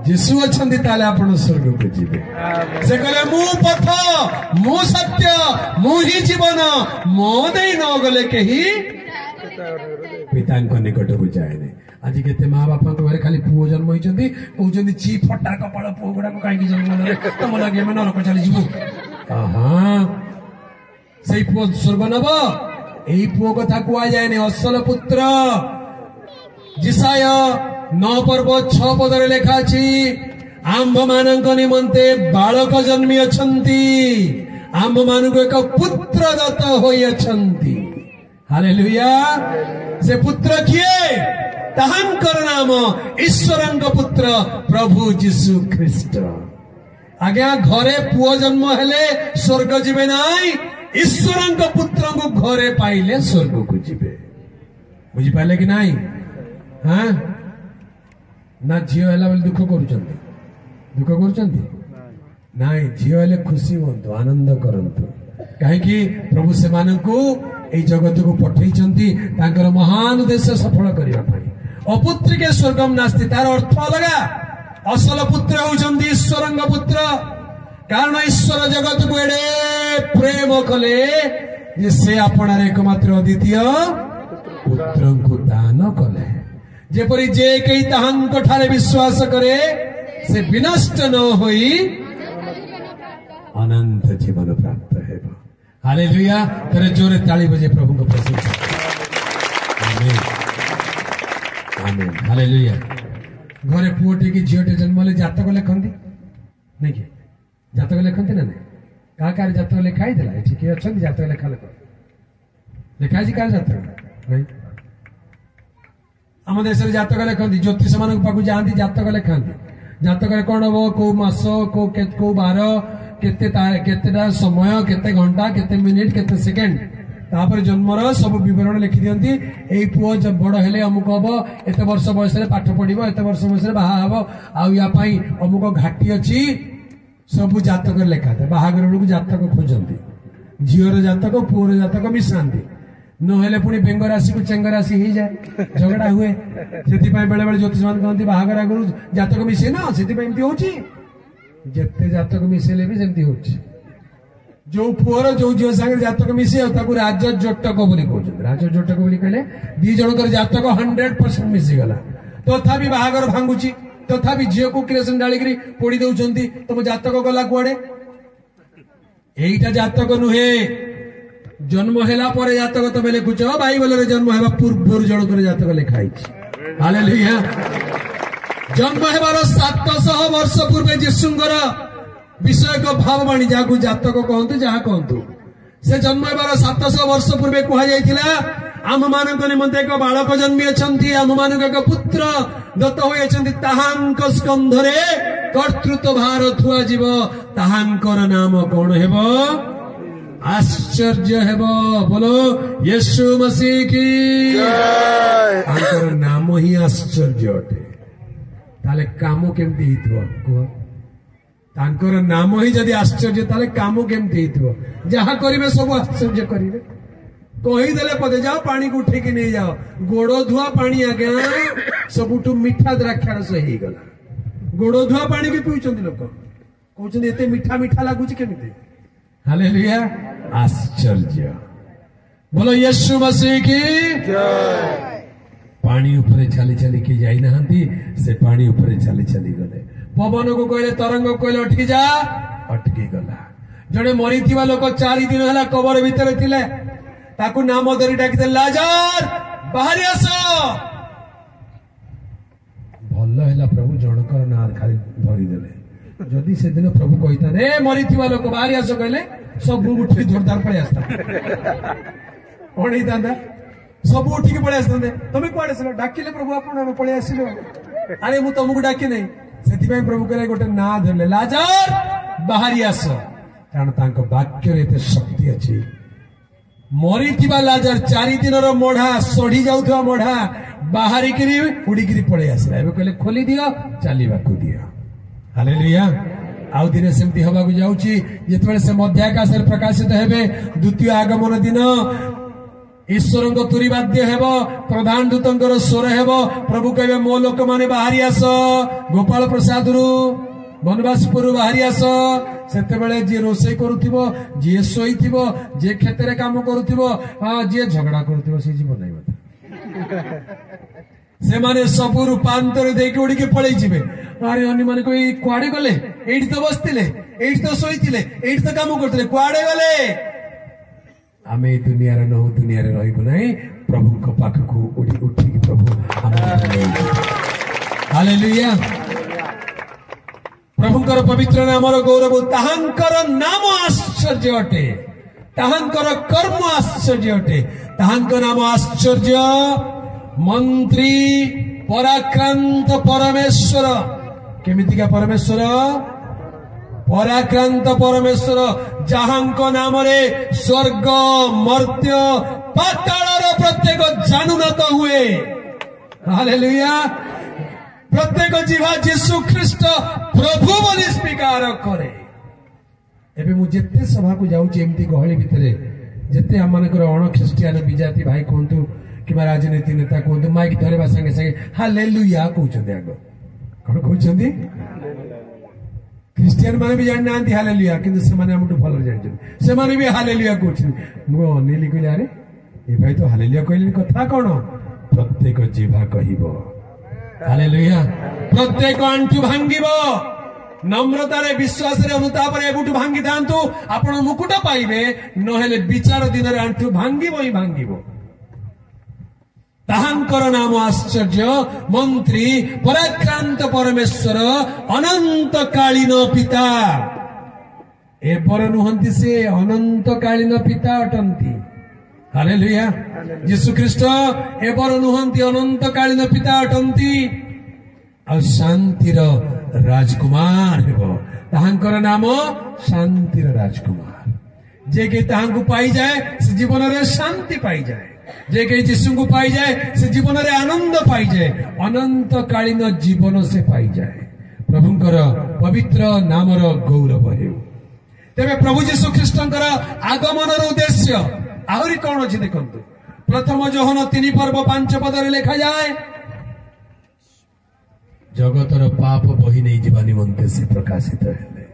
जीशु अच्छा आपण स्वर्ग को जीवे से कहले मु पथ मु सत्य मु ही जीवन मो दे न गले कही पिता निकट को जाए नहीं आज केते माँ बापा घरे खाली पुओ जन्म होइचंती कहउचंती ची फटा कपाळ पुओ गुडा को काई जन्म नरे तम लागे म नरक चली जीवु हां से पुओ स्वर्ग नब यही पुओ कथा कुआ जाए असल पुत्र जिसाय 9 पर्व 6 पदरे लेखा अछि आंभ मानक निमंते बालक जन्मी अछंती आंभ मानक एक पुत्र दत्त होई अछंती हालेलुया से पुत्र किए ताहांकर नाम ईश्वरंक पुत्र प्रभु जीशु ख्रीस्ट आज्ञा घरे पुओ जन्म हेले स्वर्ग जीवे नाई ईश्वरंक पुत्र को घरे पाइले स्वर्ग को जीवे बुझी पाइले कि नाई हाँ ना झील है बोले दुख करुचंती नाई झील हेले खुशी हुंतु आनंद करंतु कहीं प्रभु से मानकु ए जगत को पठेइचंती तांकर महान उद्देश्य सफल करिया पई अपुत्र के स्वर्गम नास्ति तार अर्थ अलगा असल पुत्र होचंती ईश्वरंग पुत्र कारण ईश्वर जगत को एडे प्रेम कले जे से आपणार एकमात्र अद्वितीय पुत्र को दान कले जेपरि जे कई ताहांक ठारे विश्वास करे से विनष्ट न होई अनंत जीवन प्राप्त हेबो हालेलुया तेरे जोरे ताली बजे प्रभु को प्रशंसा आमेन आमेन हालेलुया घरे पुओटे की झीटे जन्म ले जातक लेखंती नहीं के जातक लेखंती ना नहीं का जातक लेखाई देला ठीक है अच्छा जातक लेखा लेखाई का जातक नहीं आम देश जातक लेखंती ज्योतिष मान पाक जाती जातक लेखाती जातक कौन हम कौ मास कौ बार केतेटा समय केते घंटा केते मिनिट केते सेकेंड तापर जन्मर सब विवरण लिखि दियंती एई पुओ जब बड़ हेले अमुक हम एते वर्ष बयस पाठ पढ़िबो एते वर्ष बयस बाहा हबो आ या पई अमुक घाटी अछि सब जातक लेखा था बाहागर बेलू जातक खोजती झीवर जातक पुओर जातक मिशांती नहेले पुणी बेंग राशि को चेंग राशि ही जाए झगड़ा हुए से बेले बेले ज्योतिष मान कहते बाहागर आगु जातक मिसे ना से जिते जातक मिसेले भी सेमती होची जो पुअर जो झील सागर जातक मिसे राज जोटक बोली कहते राज जोटक बोली कहले दी जनकर जातक 100% मिसीगला तथापि बाहागर भांगुची तथापि झील को किरोसिन डालिकी पोड़ी दौरान तुम जातक गला कुआडे एईटा जातक नुहे जन्म हेला पर जातक तुम लिखुच बाइबल जन्म हेबा पूर्व जनकर जातक लिखाई हालेलुया जन्म हेबार 700 वर्ष पूर्वे जीशुंकर विषय को भाववाणी जहाँ जातक कहतु जहाँ कहतु से जन्म हेबार 700 वर्ष पूर्वे कह जाइथिला आम मानक निमंते एक बालक जन्मी अछंती आम मानक एक पुत्र दत्त होई अछंती ताहांक स्कंधरे कर्तृत्व भार थुआ जीव ताहांकर नाम कौन हेबो आश्चर्य हेबो बोलो यीशु मसीह की ताहांकर नाम ही आश्चर्य अटे ताले काम केमती हितबो को तांकर नाम ही जदि आश्चर्य ताले काम केमती हितबो जहाँ करिवे सब आश्चर्य करिवे कहीदेले पदे जाओ पानी को उठेकी नहीं जाओ गोड़ धुआ पानी आगे सबुठू मीठा द्राक्षारस हो गला गोड़ धुआ पानी भी पीउछन्ति लोक कहउछन्ति एते मीठा मीठा लागुछि केमिति हालेलुया आश्चर्य बोलो यीशु मसीह की जय पानी ऊपर चली चली के जाई नहंती से पानी ऊपर चली चली गले पवन को कहले तरंग कहले अटकी जा अटकी गला जड़े मरीथिबा लोक 4 दिन हला कबर भितर थिले ताकू नाम धरी डाकिते लाजार बाहरी आस भल है प्रभु जनकर ना खाली धरी देले जदि से दिन प्रभु कहता रे मरीथिबा लोक बाहरी आस कहले सब उठी जोरदार पड़े आस्ता कौन ही सब उठिक पड़े आसते तुम कौन डाकिले प्रभु आप पड़े आसिल अरे मु तुमको डाकी नहीं से प्रभु कह गोटे ना धरले लाजार बाहरी आस कारण तांको वाक्य एते शक्ति अच्छी मरीथिबा लाजार 4 दिन मोढ़ा सढ़ी जाउथवा मोढ़ा बाहरिकी उड़िकी पड़े आसला एबे कहले खोली दियो चलीबाकू दियो हालेलुया आउ दिन सेमती हबाकू जाउची जेतबेले से मध्याकाश प्रकाशित हेबे द्वितीय आगमन दिन ईश्वर तुरी बाध्य हेब प्रधान दूतर स्वर हेब प्रभु कहे मो लोक माने बाहरी आस गोपाल प्रसाद रु बनवासपुर बाहरी आस से जी रोषे करुथिबो जी शोइथिबो जे खेतरे काम करुथिबो जी झगड़ा करुथिबो से जीवन नहीं से माने सब रूपांतर देके उड़िके पळेई जिवे अरे अन्य माने कोई कुआडे गले एठी तो बसतिले एठी तो शोइतिले एठी तो काम करतिले कुआडे गले आमे दुनिया रे नहु दुनिया रे रहिबो नाही प्रभु पाखकू उठी प्रभु हालेलुया प्रभुंकर पवित्र नामर गौरव ताहांकर नाम आश्चर्य अटे ताहांकर कर्म आश्चर्य अटे ताहांकर नाम आश्चर्य मंत्री पराक्रांत परमेश्वर केमितिका परमेश्वर पराक्रांत परमेश्वर जहांक नाम रे स्वर्ग मर्त्य पाताल प्रत्येक जानुनत हुए हालेलुया प्रत्येक जीवा जीशु ख्रीस्ट प्रभु बोली स्वीकार करे एबे मु जेते सभा को जाउची एमती गहली भितरे जेते हमनकर अण ख्रिस्टियन विजाति भाई कोंतु किबा राजनीति नेता कोंतु माइक धरेबा संगे संगे हालेलुया कहउछथि आगो कोन कहउछथि क्रिस्टियन माने भी जानना आंती हालेलुया किंतु से माने हमटु भलो जानछथि से माने भी हालेलुया कहउछथि मु अनेली कहले अरे ए भाई तो हालेलुया कहले कथा कोन प्रत्येक जीवा कहिबो हालेलुया प्रत्येक आंठु भांगिबो नम्रता रे विश्वास रे अनुताप रे एबुटु भांगी दांतु आपण मुकुट पाइबे नहेले विचार दिन रे आंठु भांगिबो ही भांगिबो ताहांकर नाम आश्चर्य मंत्री पराक्रांत परमेश्वर अनंत कालीन पिता एपर नुहंती से अनंत कालीन पिता अटंती हालेलुया यीशु ख्रीष्ट एपर नुहंती अनंत कालीन पिता अटंती आ शांतिर राजकुमार हेबो ताहांकर नाम शांतिर राजकुमार जे के ताहांकु पाई जाए से जीवन रे शांति पाई जाए जे के यीशु को पाई जाए से जीवन रे आनंद पाई जाए अनंत कालीन जीवन से पाई जाए प्रभुंकर पवित्र नामर गौरव हेउ तेबे प्रभु यीशु ख्रीष्टंकर आगमनर उद्देश्य आहुरी कौन अछि देखंतु प्रथम जोहन 3 पर्व 5 पदरे लिखा जाए जगतर पाप बही नहीं जीवा निमंते से प्रकाशित हेले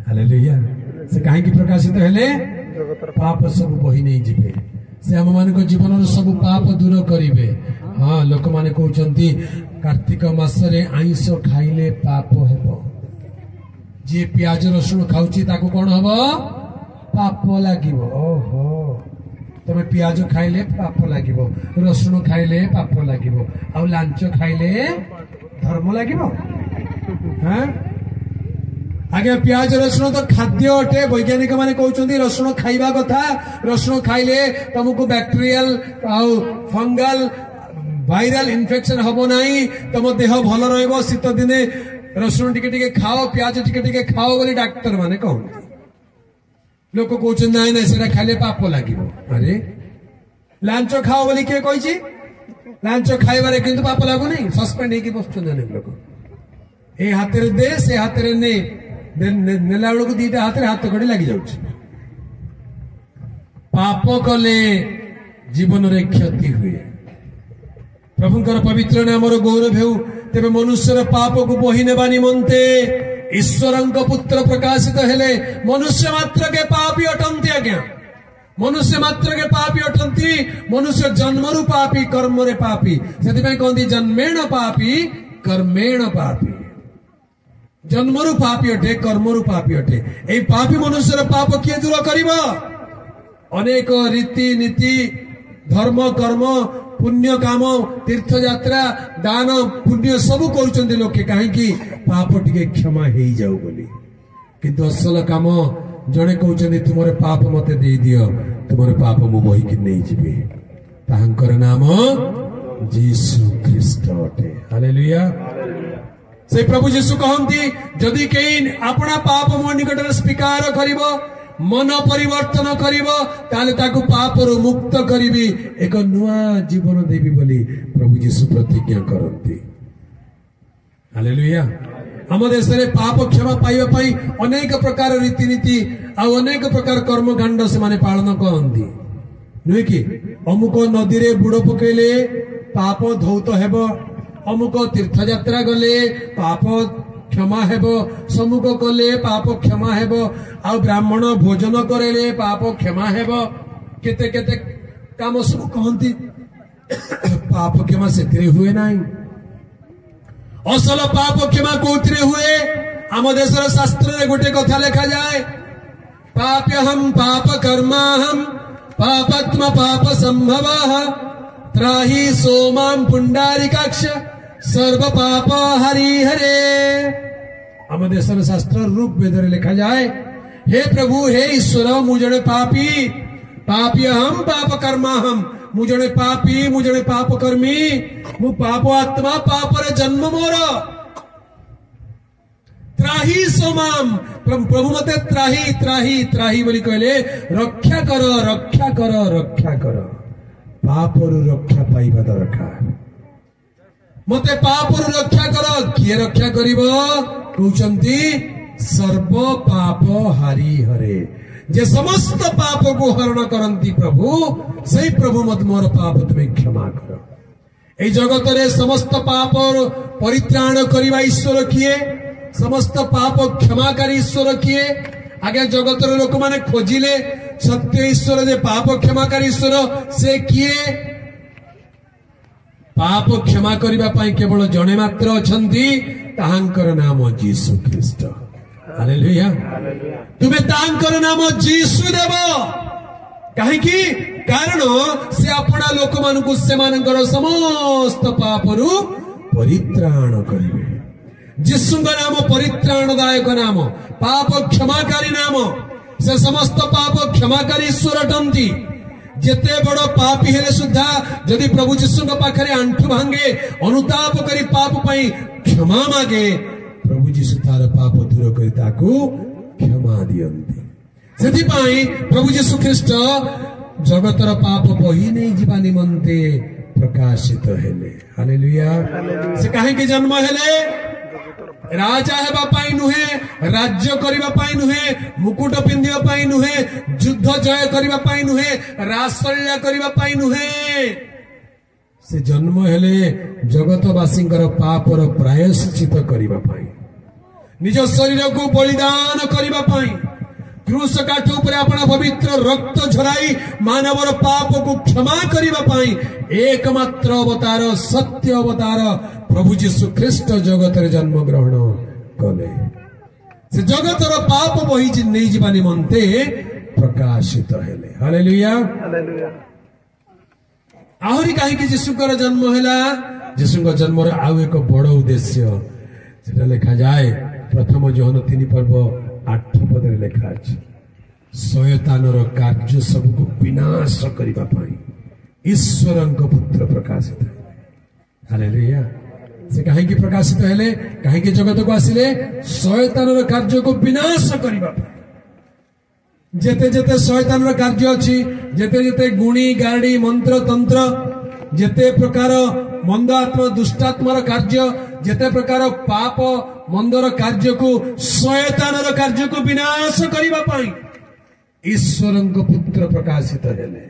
हालेलुया से काहे की प्रकाशित हेले पाप सब बही नहीं जीवे से हम मान को जीवन सब पाप दूर करिवे हां लोक माने कहउचंती कार्तिक मास रे आइंस खाइले पाप हेबो जे प्याज रसुण खाउची ताको कोन हबो पाप लागिवो ओहो तमे प्याज खाइले पाप लागिवो रसुण खाइले पाप लागिवो आ लांच खाइले धर्म लागिवो हां आगे प्याज रसुण तो खाद्य अटे वैज्ञानिक माने कहउचंती रसुण खाइबा कथा रसुण खाइले तुमको बैक्टीरियल आ फंगल वायरल इन्फेक्शन हबो नाही तम देह भल रहइबो शीत दिने रसुण टिके टिके खाओ प्याज टिके टिके खाओ बोली डाक्टर माने कहउती लोक कहउचन नाही नाही सेरा खाइले पाप लागिवो अरे लांच खाओ बोली के कहिची लांच खाइबारे किंतु पाप लागो नहीं सस्पेंड हेकी बसचन अनेक लोक ए हातरे दे से हातरे ने नेला बेलू दीटा हाथ हाथ कड़ी लगी जाउछ पाप कले जीवन रे क्षति हुए प्रभुंकर पवित्र नामर गौरव हेउ तेबे मनुष्यर पाप को बही नेबा निमंते ईश्वरंक पुत्र प्रकाशित हेले मनुष्य मात्र के पापी अटंती आज्ञा मनुष्य मात्र के पापी अटंती मनुष्य जन्मरु पापी कर्म रे पापी सेति में कहंती जन्मेण पापी कर्मेण पापी जन्मरु पापी अटे कर्मरु पापी अटे ए पापी मनुष्यर पाप किए दूर करिबो अनेक रीति नीति धर्म कर्म पुण्य काम तीर्थ यात्रा दान पुण्य सब करूचंदी लोके काहे कि पाप टिके क्षमा हेई जाऊ बोली किंतु असल काम जणे कहउचंदी तुमरे पाप मते दे दियो तुमरे पाप मु बही कि नै जिबे ताहांकर नाम यीशु ख्रीष्ट अटे हालेलुया से प्रभु यीशु कहंती जदि केई अपना पाप मो निकट स्वीकार करिवो मन परिवर्तन करिवो ताले ताकू पापरु मुक्त करिवि एक नुआ जीवन देबी बोली प्रभु यीशु प्रतिज्ञा करंती हालेलुया हम देश रे पाप क्षमा पाइबा पई अनेक प्रकार रीतिनीति आ अनेक प्रकार कर्मकांड से माने पालन करंती नुई कि अमुक नदी रे बुड़ पकेले पाप धौत हेबो अमुक तीर्थ यात्रा गले पाप क्षमा हेबो सम्मुख गले पाप क्षमा हेबो आ ब्राह्मण भोजन करेले पाप क्षमा हेबो केते केते काम सब कहंती पाप क्षमा सेतिरे हुए नाही असल पाप क्षमा कोतिरे हुए आम देशर शास्त्र रे गोटे कथा लेखा जाए पाप्यहम पाप कर्माहम पापात्म पाप संभवः त्राहि सोमां पुंडारिकाक्ष सर्व पाप हरिहरे। आम देशर शास्त्र रूप वेदरे लिखा जाए, हे प्रभु हे ईश्वर मु जड़े पापी पापी हम पाप कर्मा हम मु जड़े पापी मु जड़े पाप कर्मी मु पाप आत्मा पापर जन्म मोर त्राही सोमाम प्रभु मते त्राही त्राही त्राही बोली कहले रक्षा कर रक्षा कर रक्षा कर पापर रक्षा पाइबा दरकार मते पापर रक्षा कर किए रक्षा करिवो कहउचंती सर्व पाप हरि हरे जे समस्त पाप को हरण करंती प्रभु सही प्रभु मत मोर पाप तुम्हें क्षमा कर। ए जगत रे समस्त पाप परित्राण करिवा ईश्वर किए समस्त पाप क्षमाकारी ईश्वर किए आगे जगत रे लोक माने खोजिले सत्य ईश्वर जे पाप क्षमाकारी ईश्वर से किए पाप क्षमा करिवा पाई केवल जणे मात्र अछंती ताहांकर नाम यीशु ख्रीष्ट। हालेलुया तुम्हें तांकर नाम जीशु देव कहीं कारण से अपना लोक मान से समस्त पापरु परित्राण करिवे। जीशु नाम परित्राणदायक नाम पाप क्षमाकारी नाम से समस्त पाप क्षमाकारी ईश्वर अटंती जेते बड़ पापी हेले सुधा जदि प्रभु जीशु पाखरे आंठु भांगे अनुताप करी पाप पाई क्षमा मागे प्रभु जीशु तार पाप दूर कर ताकू क्षमा दियंती सेति पाई प्रभु जीशु ख्रीष्ट जगतर पाप बही नहीं जीवा निमंते प्रकाशित हेले। हालेलुया से काहे के जन्म हेले राजा हेबा पाई नुहे राज्य करिबा पाई नुहे मुकुट पिंधिबा पाई नुहे युद्ध जय करिबा पाई नुहे रासल्य करिबा पाई नुहे से जन्म हेले जगतवासींकर पापर प्रायश्चित करिबा पाई निज शरीर को बलिदान करिबा पाई क्रूस काठ उपरे अपना पवित्र रक्त झराई मानवर पाप को क्षमा करिबा पाई एकमात्र अवतार सत्य अवतार प्रभु जीशु ख्रीष्ट जगत रे जन्म ग्रहण कले से जगतर पाप बही नहीं जीवा निमंते प्रकाशित हेले। हालेलुया आहरी कहीं जीशुकर जन्म है जीशु जन्म आउ एक बड़ उद्देश्य से लिखा जाए प्रथम जोहन 3 पर्व 8 पदरे लिखा अछि शयतानर कार्य सबको विनाश करिबा पाई ईश्वरंक पुत्र प्रकाशित है। हालेलुया से कहीं की प्रकाशित हेले कहीं की जगत को आसिले शयतानर कार्य को विनाश करिबा पाई जेते जेते शयतानर कार्य अछि जेते जेते गुणी गाड़ी मंत्र तंत्र जेते प्रकार मंद आत्मा दुष्टात्मार कार्य जेते प्रकार पाप मंदर कार्य को शयतानर कार्य को विनाश करिबा पाई ईश्वरंक पुत्र प्रकाशित हेले।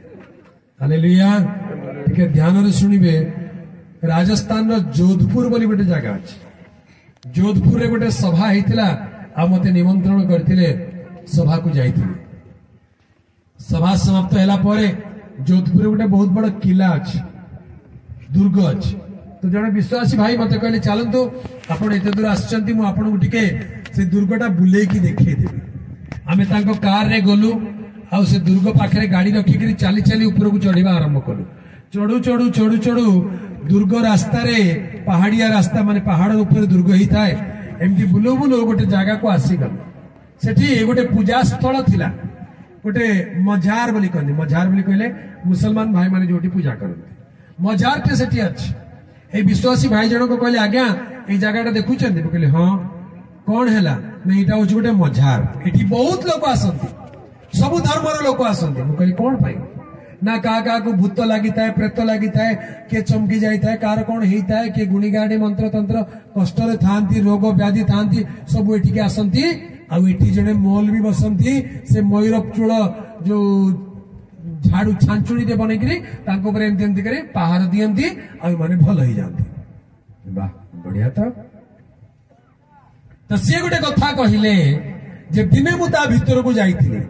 हालेलुया ठीक ध्यान रे सुनिबे राजस्थान जोधपुर बोली गोटे जगह अछि जोधपुर रे गोटे सभा हेतिला आ मते निमंत्रण करथिले सभा को जाइथिले सभा समाप्त हैला परे जोधपुर गोटे बहुत बड़ किला अछि दुर्ग अछि तो जने विश्वासी भाई मते कहले चलंतु आपण एते दूर आछंती मु आपण को टिके से दुर्गटा बुलेई की देखै देबी आमे तांको कार रे गलु आ से दुर्ग पाखरे गाड़ी रखी करी चाली चाली ऊपर को चढ़ीबा आरंभ कलु चढ़ू चढ़ू चढ़ू चढ़ू दुर्ग रास्ता रे पहाड़िया रास्ता माने पहाड़ ऊपर दुर्ग ही थाए एमती बुलो बुलो गोटे जगह को आसी गल सेठी गोटे पूजा स्थल थिला गोटे मजार बोली कहनी मजार बोली कहले मुसलमान भाई माने जोटी पूजा करते मजार के सेठी अछि ए विश्वासी भाई जन को कहले आज्ञा ए जगहटा देखुचंदी कहले हां कौन हैला नहीं इटा होछ गोटे मजार एठी बहुत लोग आसंती सब धर्मर लोग आसंती मु कहली कोन पाई ना का को भूत लगी थाए प्रेत लगी थाए के चमकी जाई थाए कार कौन हेई थाए के गुणी गाड़ी मंत्र तंत्र कष्ट रे थांती रोग व्याधि थांती सब एठी के आसंती आ एठी जने मौल भी बसंती से मयूर चूल जो झाड़ू छांचुड़ी दे बनै करी तांको पर एमती एमती करे पहाड़ दियंती आ माने भल होई जानती वाह बढ़िया तो से गोटे कथा कहिले जे दिने मु ता भीतर को जाइथिले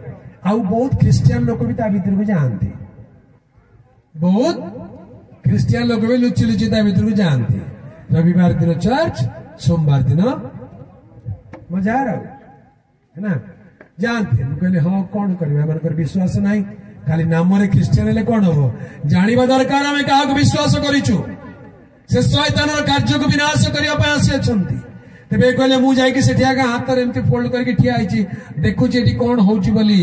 आ बहुत क्रिश्चियन लोक भी ता भीतर को जानती बहुत क्रिश्चियन लोग भी लुचि लुचि ता भीतर को जानती रविवार दिन चर्च सोमवार दिन मजार है ना जानते कहले हाँ कौन करें मन विश्वास नहीं खाली नाम ख्रीस्टियन हेले कौन हम जाना दरकार आम क्या विश्वास करूँ से शैतान कार्य को विनाश करने आसी अच्छा तेरे कहले मुझे आगे हाथ एमती फोल्ड करके ठिया देखुची कौन होची बोली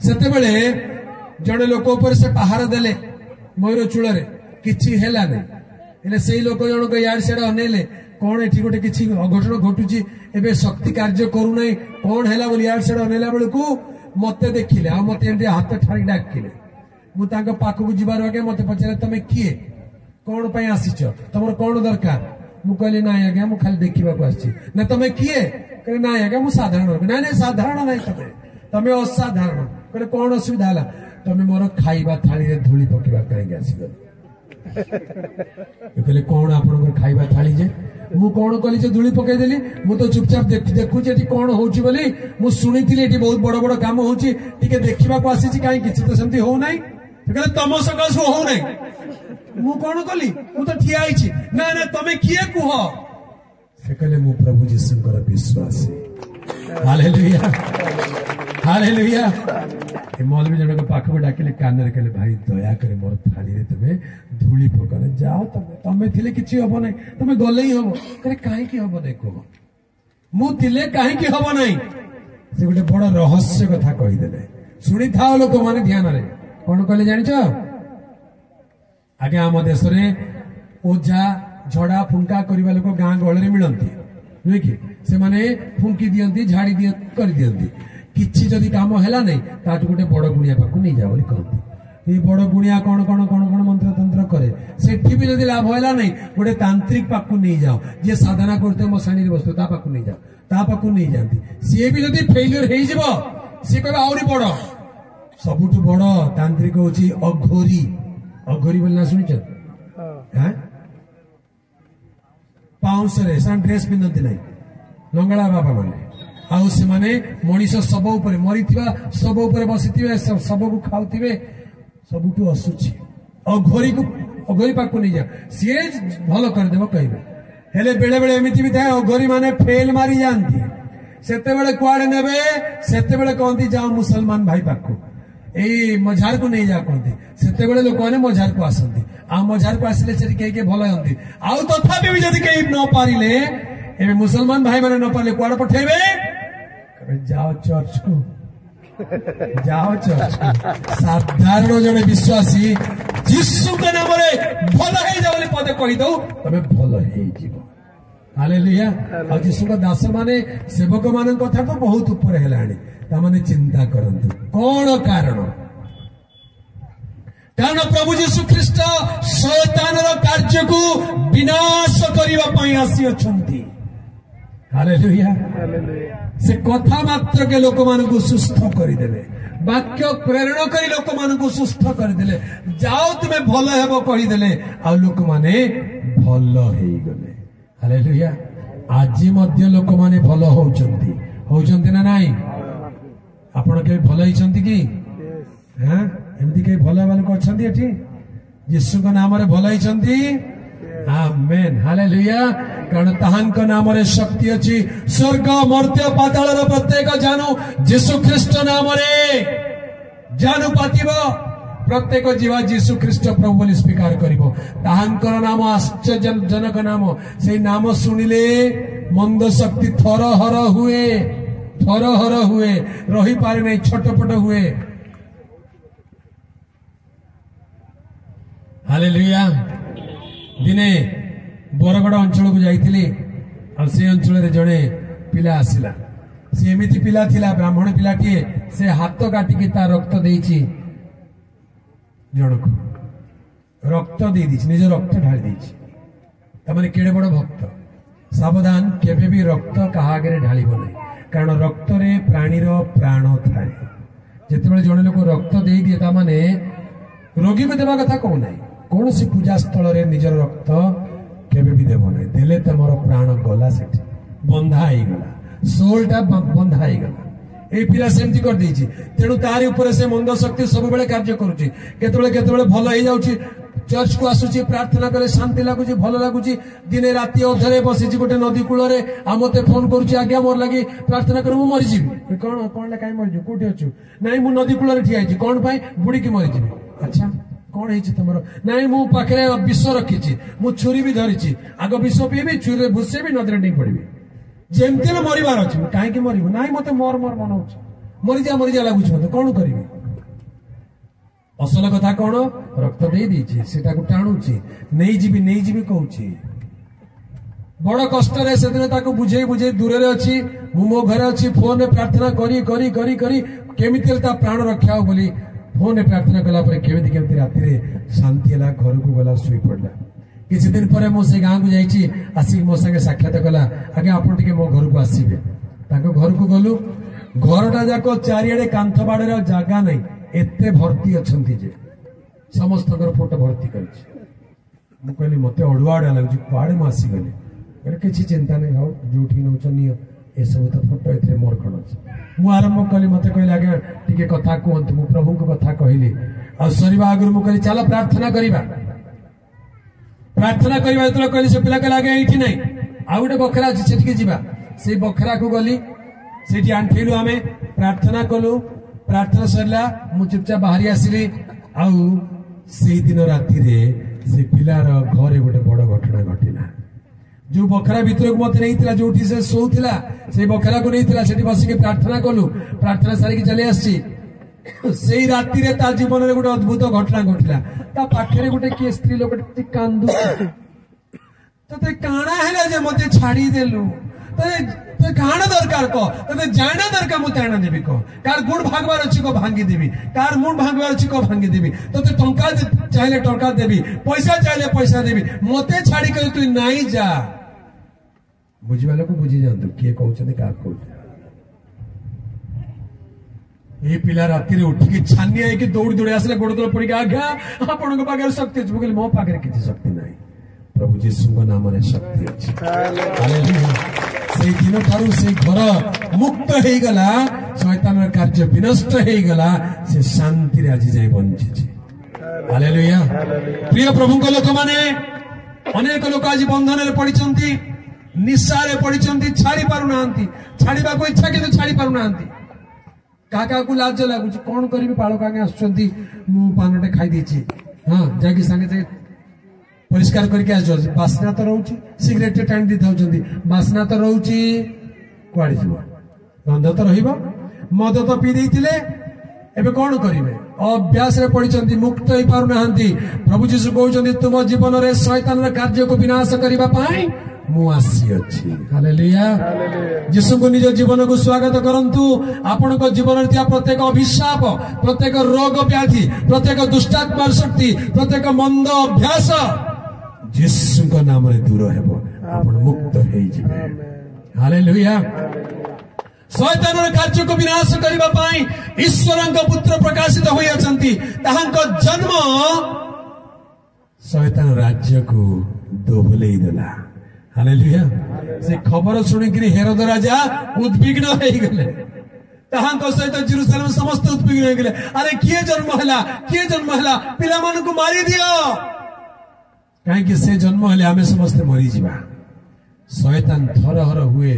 सेतेबेले जड़े लोक से पहाड़ देले मयूर चूल किसी है नहीं से लोक जनक यार सियाड़ अनेले कौन एटी गोटे किसी अघटन घटुची एवं शक्ति कार्य करूना कौन है बोली यार सियाड़ अनेला बेलू मत देखिले आ मत हाथ ठाड़ी डाकिले मुझे पाखक जीवार आगे मत पचारे तुम किए कौन आसीच तुम कौन दरकार मुझे ना आज्ञा मुझे खाली देखा ना तुम किए ना आज्ञा मुझे साधारण ना ना साधारण ना तुम असाधारण कहले कौन असुविधा है तुम मोर खाइबा थाली रे धूली पकेबा कहीं आसीगल कहले कौन आप खाइबा थाली जे मु कौन कली जे धूली पकई देली मु तो चुपचाप देखुची एटी कौन होची बोली मु सुनिथिली एटी बहुत बड़ बड़ काम होची टिके देखिबा को आसीची काई किछि तो सेमती हो नाही कहले तम सकाळ सो हो नाही मु कौन कली मु तो ठिया आइछि ना ना तमे किए कुह से कहले मु प्रभु यीशुଙ୍କର विश्वासी हालेलुया हालेलुया ए मौलवी जनक पाखक डाकिले कानरे कहले भाई दया करे मोर थाली रे तमे धूली पकने जाओ तमे थिले किछि हबो नै तमे गले ही हबो करे काहे की हबो नै को मु थिले काहे की हबो नै से गोटे बड़ रहस्य कथा कहि देले सुनी थाओ लोक माने ध्यान रे कोन कहले जानिछो आगे आम देश रे ओझा झड़ा फुंका करबा लोक गां गहळ रे मिलंती नुई कि से माने फुंकी दियंती झाड़ी दियंती कर दियंती किछि जदि काम हैला नै ताटु गोटे बड़ गुणिया पाकु नै जा बोली कहंती ए बड़ गुणिया कोन कोन कोन कोन मंत्र तंत्र करे सेठी भी जदि लाभ हैला नै गोटे तांत्रिक पाकु नै जाओ जे साधना करते मसाणी रे बसतो ता पाकु नै जाओ ता पाकु नै जानती से भी जदि फेलियर हेइ जिवो से कहबा आउरी बड़ सबुठु बड़ तांत्रिक होची अघोरी अघोरी बोलना सुनिछ हां पाउंस रे सान ड्रेस पिनंती नै लंगड़ा बाबा माने आउ से माने मनीष सब ऊपर मरीथिबा सब ऊपर बसिथिबे सब को खाउथिबे सबुठु असुची अघोरी पाकु नहीं जा सी भल कर देबो कहबे हेले बेले बेले एमिति भी थाए अघोरी माने फेल मारी जानती सेते बेले कुआडे नेबे सेते बेले कहंती जाओ मुसलमान भाई पाकु ए मझार को नहीं जा कहंती सेते बेले लोक माने मझार को आसंती आ मझार को आसिले से के भल हंती आउ तथापि भी जदी केही न पारिले एबे मुसलमान भाई माने न पारले कुआडे पठेबे जाओ चर्च को जाओ चर्च को साधारण जने विश्वासी यीशु के नाम रे भल हे जावली पदे कहि दो तबे भल हे जीवो हालेलुया आ यीशु का दास माने सेवक मान कथा तो बहुत ऊपर हेलाणी ता माने चिंता करंतु कोन कारण प्रभु यीशु ख्रीष्ट शैतान रो कार्य को विनाश करिवा पई आसी अछंती हालेलुया से कथा मात्र के लोक मान को सुस्थ करदेले वाक्य प्रेरण करी लोक मान को सुस्थ करदेले जाओ तुम्हें भल हेबो कहिदेले आ लोक माने भल हेई गले हालेलुया आज मध्य लोक माने भल होउचंती ना नाही आपण के भल हिचंती की हां एमती के भल वाले को अछंती एठी यीशु के नाम रे भल हिचंती आमेन हालेलुया कारण ताहांक नाम रे शक्ति अछि स्वर्ग मर्त्य पाताल रो प्रत्येक जानू यीशु ख्रीष्ट नाम रे जानू पातिबो प्रत्येक जीवा यीशु ख्रीष्ट प्रभु बोली स्वीकार करिवो ताहांकर नाम आश्चर्यजनक नाम से नाम सुनिले मंद शक्ति थरहर हुए रही पारे नहीं छटपट हुए हालेलुया दिने बरगड़ अंचल को जाइथिली और से अंचल रे जड़े पिला आसिला से एमिति पिला थिला ब्राह्मण पिलाटीए से हाथ काटिकी ता रक्त देइछि जणको रक्त दे दिछि निज रक्त ढाली दिछि तमाने केडे बड़ भक्त सावधान केबे भी रक्त कहा आगे ढालिबो नै कारण रक्त रे प्राणी रो प्राण थाए जेतेबेले जणे लोक रक्त देई दिए ता माने रोगी को देबा कथा कहू नै कौन सी पूजा स्थल रे निजर रक्त केबे भी देबो नै देले तमरो प्राण गला सेठी बंधा आइ गला सोलटा बंधा आइ गला ए पिला सेमती कर देछि तेनु तारी ऊपर से मंद शक्ति सब बेले कार्य करूछि केतबेले भल हे जाउछि चर्च को आसुची प्रार्थना करे शांति लगुच भल लगुच दिने राति अधरे बसी गोटे नदी कूल मत फोन करुच्ची आज्ञा मोर लगी प्रार्थना कर मरीजी कौन कौन कहीं मरीज कौटी अच्छु नाई मु नदी कूल ठिया कौन पाई बुड़ीकी मरीजी अच्छा कौन है तुम नाई मु पाखे विष रखी मु छुरी भी धरी आग विष पीबी छुरी भूसेबी नदी डिंग पड़ी जमती मरबार अच्छी कहीं मरबू ना मत मोर मोर मन हो मरीजा लगुच मत कौन करी असल कथा कौन रक्त दे सेटा टाणुची नहीं जीवी कहूची बड़ कष्ट से दिन बुझे बुझे दूर अच्छी मो घर अच्छी फोन में प्रार्थना करी करी करी करी केमिति प्राण रक्षा हो बोली फोन में प्रार्थना कला केमिति केमिति राति शांति है घर को गला शुई पड़ा किसी दिन पर से गाँव को जाइए आसिक मो संगे साक्षात कला आगे आप मो घर को आसबे घर को गलु घरटा जाक चारिड़े कांथ बाड़े जगह नहीं एते भर्ती अच्छा जे समस्त फोटो भर्ती कर कहली मत अड़ुआड़ा लगे कड़े मुसीगली किसी चिंता नहीं हो जो नौ ए सब तो फोटो ए मोर कौन अच्छे मुझे आरंभ कली मत कहले आगे टी कथा कहतु मु प्रभु को कथा कहली आसवा आगु मुझे चल प्रार्थना करवा जो कहली से पिला कहले आगे ये ना आउ गोटे बखरा अच्छे से जावा से बखरा को गली से आंठेलु आम प्रार्थना कलु प्रार्थना सरला मु चुपचाप बाहरी आसिली आउ से दिन राति से पिलार घरे गोटे बड़ घटना घटला जो बखरा भीतर को मत नहीं जो से शोला से बखरा को नहीं बसिक प्रार्थना कलु प्रार्थना सारिकी चली आसी राति जीवन में गोटे अद्भुत घटना घटला पाखे गोटे किए स्त्री लोक कांदु ते काना है मत छाड़देलु काण दरकार कह ते जाना दरकार मुझे आना देवी कह कार गुण भागवार अच्छी को भांगी देवी कार मुण भागवार अच्छी को भांगी देवी तो टंका चाहिए टंका देवी पैसा चाहिए पैसा देवी मते छाड़ी कर तु नहीं जा बुझा लोक बुझी जातु किए कहते क्या कह ये पिला राति उठिकी छानी आई दौड़ी दौड़ी आसले गोड़ तले पड़ी आज्ञा आपण पाखे शक्ति अच्छे कहली मो पाखे किसी शक्ति ना प्रभु जीशु नाम शक्ति अच्छी से दिन ठारू से घर मुक्त हो गला शैतान कार्य विनष्ट हो गला से शांति आज जाए बंची हालेलुया प्रिय प्रभु लोक माने अनेक लोक आज बंधन में पड़ी निशा पड़ी छाड़ी पारु ना छाड़ा को इच्छा कि छाड़ी पारु ना क्या लाज लगुच कौन करी पाड़क आगे आसुँच पानटे खाई हाँ जाकि सागे परिष्कार करके बास्ना तो रोचे सिगरेट टाणी दी था बास्ना तो रोचे कड़े जीव गंध तो रद तो पी देते एबे कौन करेंगे अभ्यास पड़ी मुक्त हो पार ना प्रभु जीशु कहते तुम जीवन में शैतान कार्य को विनाश करने जीशु को निज जीवन को स्वागत करंतु आपण जीवन में प्रत्येक अभिशाप प्रत्येक रोग व्याधि प्रत्येक दुष्टात्मा शक्ति प्रत्येक मंद अभ्यास जीशु को नाम रे दूर हेबो आपण मुक्त हे जिवे हालेलुया शैतान कार्य को विनाश करबा पाई ईश्वरଙ୍କ पुत्र प्रकाशित होई अछंती ताहांको जन्म शैतान राज्य को दोहलेई देला हालेलुया से खबर सुनिकरी हेरोद राजा उद्विग्न हो गले ताहांको सहित जेरूसलम समस्त उद्विग्न हो गले अरे किए जन्म हला पिला मान को मारी दियो कहीं से जन्म हेले आमे समस्त मरी जीवा शैतान थरहर हुए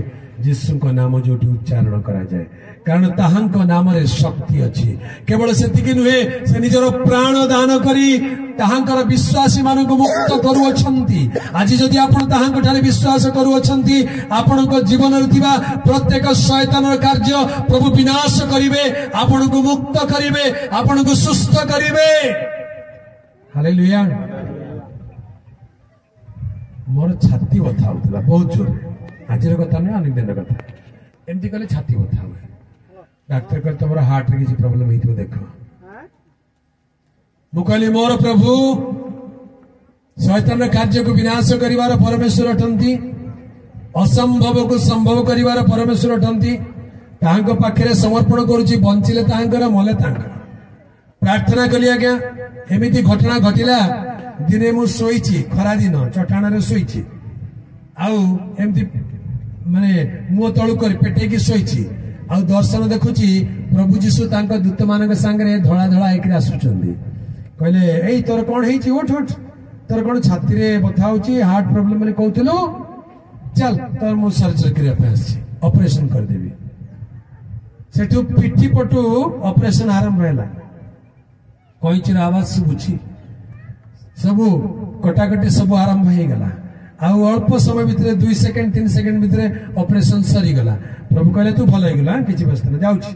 जीशु को नाम जो उच्चारण करा जाए कारण ताहांको नाम रे शक्ति अच्छी केवल सेतिकी नुहे से निजर प्राण दान करी ताहांकर विश्वासी मान को मुक्त करुअछंती आज जदि आपण ताहांको ठारे विश्वास करुअछंती आपणको जीवन रे थिबा प्रत्येक शैतान कार्य प्रभु विनाश करिवे आपणको मुक्त करिवे आपणको सुस्थ करिवे हालेलुया मोर छाती बथा होता बहुत जोर आज कथा ना अनेक दिन कथा एमती कले छाती बथा हुए डाक्तर कहते तुम हार्ट रे किसी प्रॉब्लम हो देख मुझे मोर प्रभु शैतान कार्य को विनाश करिवार परमेश्वर अटंती असंभव को संभव करिवार परमेश्वर अटंती ताहांको पाखरे समर्पण करूची बंचिले ताहांकर मले ताहांकर प्रार्थना कली आज्ञा एमिति घटना घटिला दिने मु सोईची खरा दिन चटाण रे सोईची आउ एमती माने मुह तळु कर पेटेकी सोईची दर्शन देखुची प्रभु जीशु दूत मान संगे धड़ा धड़ा एक आसुचंदी कहले एई तोर कौन है उठ उठ तोर कौन छाती रे बथा होची हार्ट प्रॉब्लम बोले कहथिलु चल तोर मु सर्जरी करिया पे आसी ऑपरेशन कर देबी सेठू पिठी पटू ऑपरेशन आरंभ हैला कईचर आवाज सुबुची सब कटाकटी सब आरंभ हो गला आउ अल्प समय भितर 2 सेकेंड 3 सेकेंड भितर ऑपरेशन सरी गला प्रभु कहले तू भल होगला किछि व्यस्त न जाउछि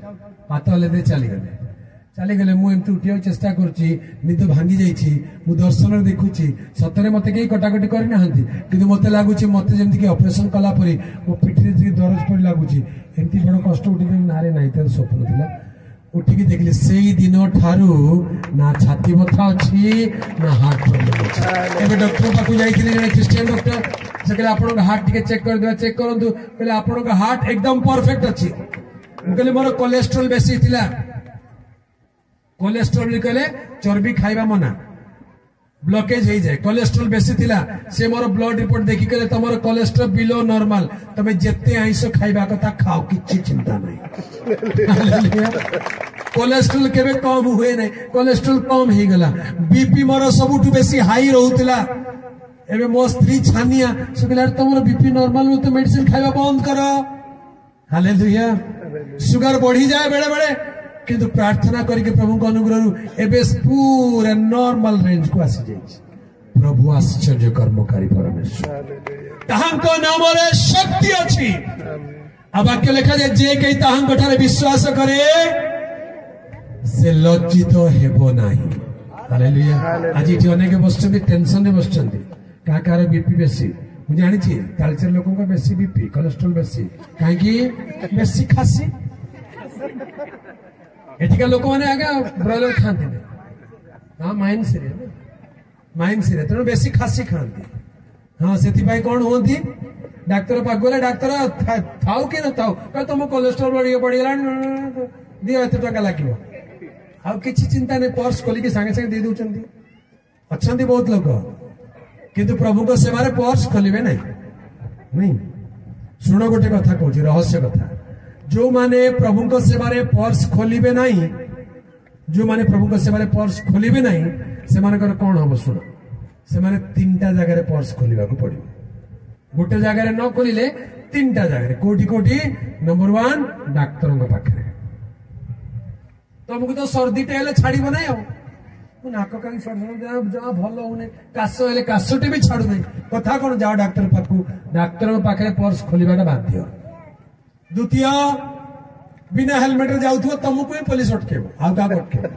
हाथ हले दे चली गले मु एमती उठिया चेष्टा करूची निद भांगी जाइछि मु दर्शन देखुची सतरे मते के कटाकटी करि नाहंती किंतु मते लागुची मते जेमति कि ऑपरेशन कला परी मो पिठी रे दरज पड़ी लागुची एमती बड़ कष्ट उठी नारे नाही तर स्वप्न थिला उठिकी देखली सेई दिन ठारू ना छाती बथा अछि ना हार्ट प्रॉब्लम अछि एबे डॉक्टर पाकु जाइथिले जने क्रिश्चियन डॉक्टर से कहले आपन हार्ट टिके चेक कर देबा चेक करंतु कहले आपन हार्ट एकदम परफेक्ट अछि कहले मोर कोलेस्ट्रॉल बेसी थिला कोलेस्ट्रॉल कहले चर्बी खाइबा मना ब्लॉकेज हो जाए कोलेस्ट्रॉल बेसी थिला से मोर ब्लड रिपोर्ट देखि कहले तमरो कोलेस्ट्रॉल बिलो नॉर्मल तमे जेते आइसो खाइबा कथा खाओ किछि चिंता नहीं कोलेस्ट्रॉल केबे कम हुए नहीं कोलेस्ट्रॉल कम ही गला बीपी मोर सबुठु बेसी हाई रहउतला एबे मो स्त्री छानिया से कहले तमरो बीपी नॉर्मल तो मेडिसिन खाइबा बंद करो हालेलुया शुगर बढ़ी जाए बेले बेले किंतु प्रार्थना करके प्रभु को अनुग्रह एबे पूरा नॉर्मल रेंज को आसी जाइए प्रभु आश्चर्य कर्मकारी परमेश्वर ताहांको नाम रे शक्ति अछि आ वाक्य लिखा जाय जे कई ताहांको ठारे विश्वास करे से लज्जित हेबो नाही हालेलुया आज इठी अनेक बसचंदी टेंशन रे बसचंदी का कार बीपी बेसी मु जानि छी तालचर लोगों का बेसी बीपी कोलेस्ट्रॉल बेसी काहे की बेसी खासी एठिका लोक माने आगे ब्रॉयलर खाते हाँ माइन सिरे तेणु बेसी खासी खाती हाँ से कौन होती डाक्तर पाक गले डाक्तर थाउ कि न थाउ कह तुम कोलेस्ट्रॉल बढ़ीगला दियो एत टका लगे आउ किसी चिंता नहीं पर्स खोलिकी सागे सागे दे दौरान अच्छा बहुत लोग किंतु प्रभु को सेवा पर्स खोलिबे नहीं शुण गोटे कथा कहूँ रहस्य कथा जो माने प्रभु को सेवारे पर्स खोलिबे नहीं जो माने प्रभु को सेवारे पर्स खोलिबे नहीं से मानकर कौन हम शुण से माने 3टा जगह रे पर्स खोलिबा को पड़िबो गोटे जगह रे न खोलिले 3टा जगह रे कोठी कोठी नंबर 1 डाक्टरों के पाखरे तुमको तो सर्दी टेले छाड़िबो नहीं हो नाक कान सर्दी जा भलो होने काश हेले काशटे भी छाड़ू नहीं कथा कोन जाओ डाक्टर पाखु डाक्टर पाखरे पर्स खोलिबाटा बाध्य द्वितीय बिना हेलमेट जाऊथो तुमको ही पुलिस अटकेबो आउ का अटकेबो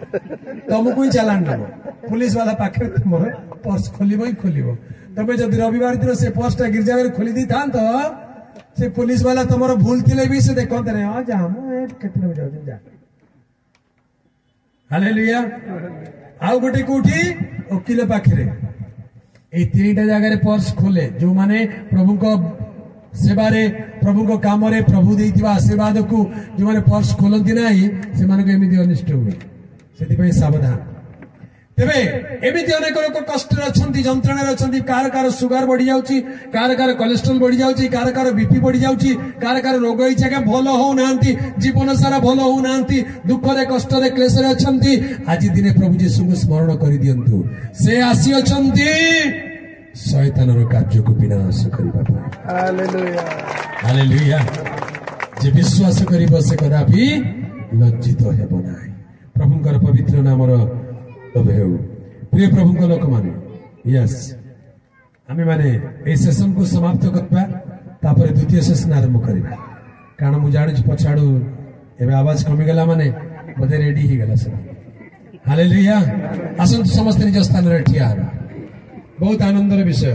तुमको ही चालान देबो पुलिस वाला पाखे तुमर पर्स खोलिबो ही खोलिबो तबे जदि रविवार दिन से पर्सटा गिरजा में खोली दी थान तो से पुलिस वाला तुमर भूल थिले भी से देखते नहीं हां जा हम केतने बजे जाऊ जा हालेलुया आउ गोटे कोठी वकील पाखे ए 3टा जगह रे पर्स खोले जो माने प्रभु को सेवारे प्रभु को काम रे प्रभु देइतिबा आशीर्वाद को जो माने पर्स खोलंती नाही से माने एमिति अनिष्ट हुए सेति पई सावधान तेबे एमिति अनेक लोक कष्ट रछंती जंत्रणा रछंती कार कार सुगर बढ़ी जाउची कार कोलेस्ट्रॉल बढ़ी जाउची कार बीपी बढ़ी जाउची कार रोग इच्छा के भलो हो नांती जीवन सारा भलो हो नांती दुख रे कष्ट रे क्लेश रे अछंती आज दिने प्रभु यीशु को स्मरण करि दियंतु से आसी अछंती शैतान कार्य को विनाश करबा हालेलुया हालेलुया जे विश्वास करिबो से कदापि लज्जित हेबो नाही प्रभुଙ୍କର पवित्र नामर हेउ प्रिय प्रभुଙ୍କ लोक माने यस आमे माने ए सेशन को समाप्त करबा तापर द्वितीय सेशन आरंभ करबा कारण मु जानि पछाडू एबे आवाज कमी गेला माने बदे रेडी ही गेला सब हालेलुया आसन समस्त निज स्थान रे ठिया बहुत आनंदर विषय।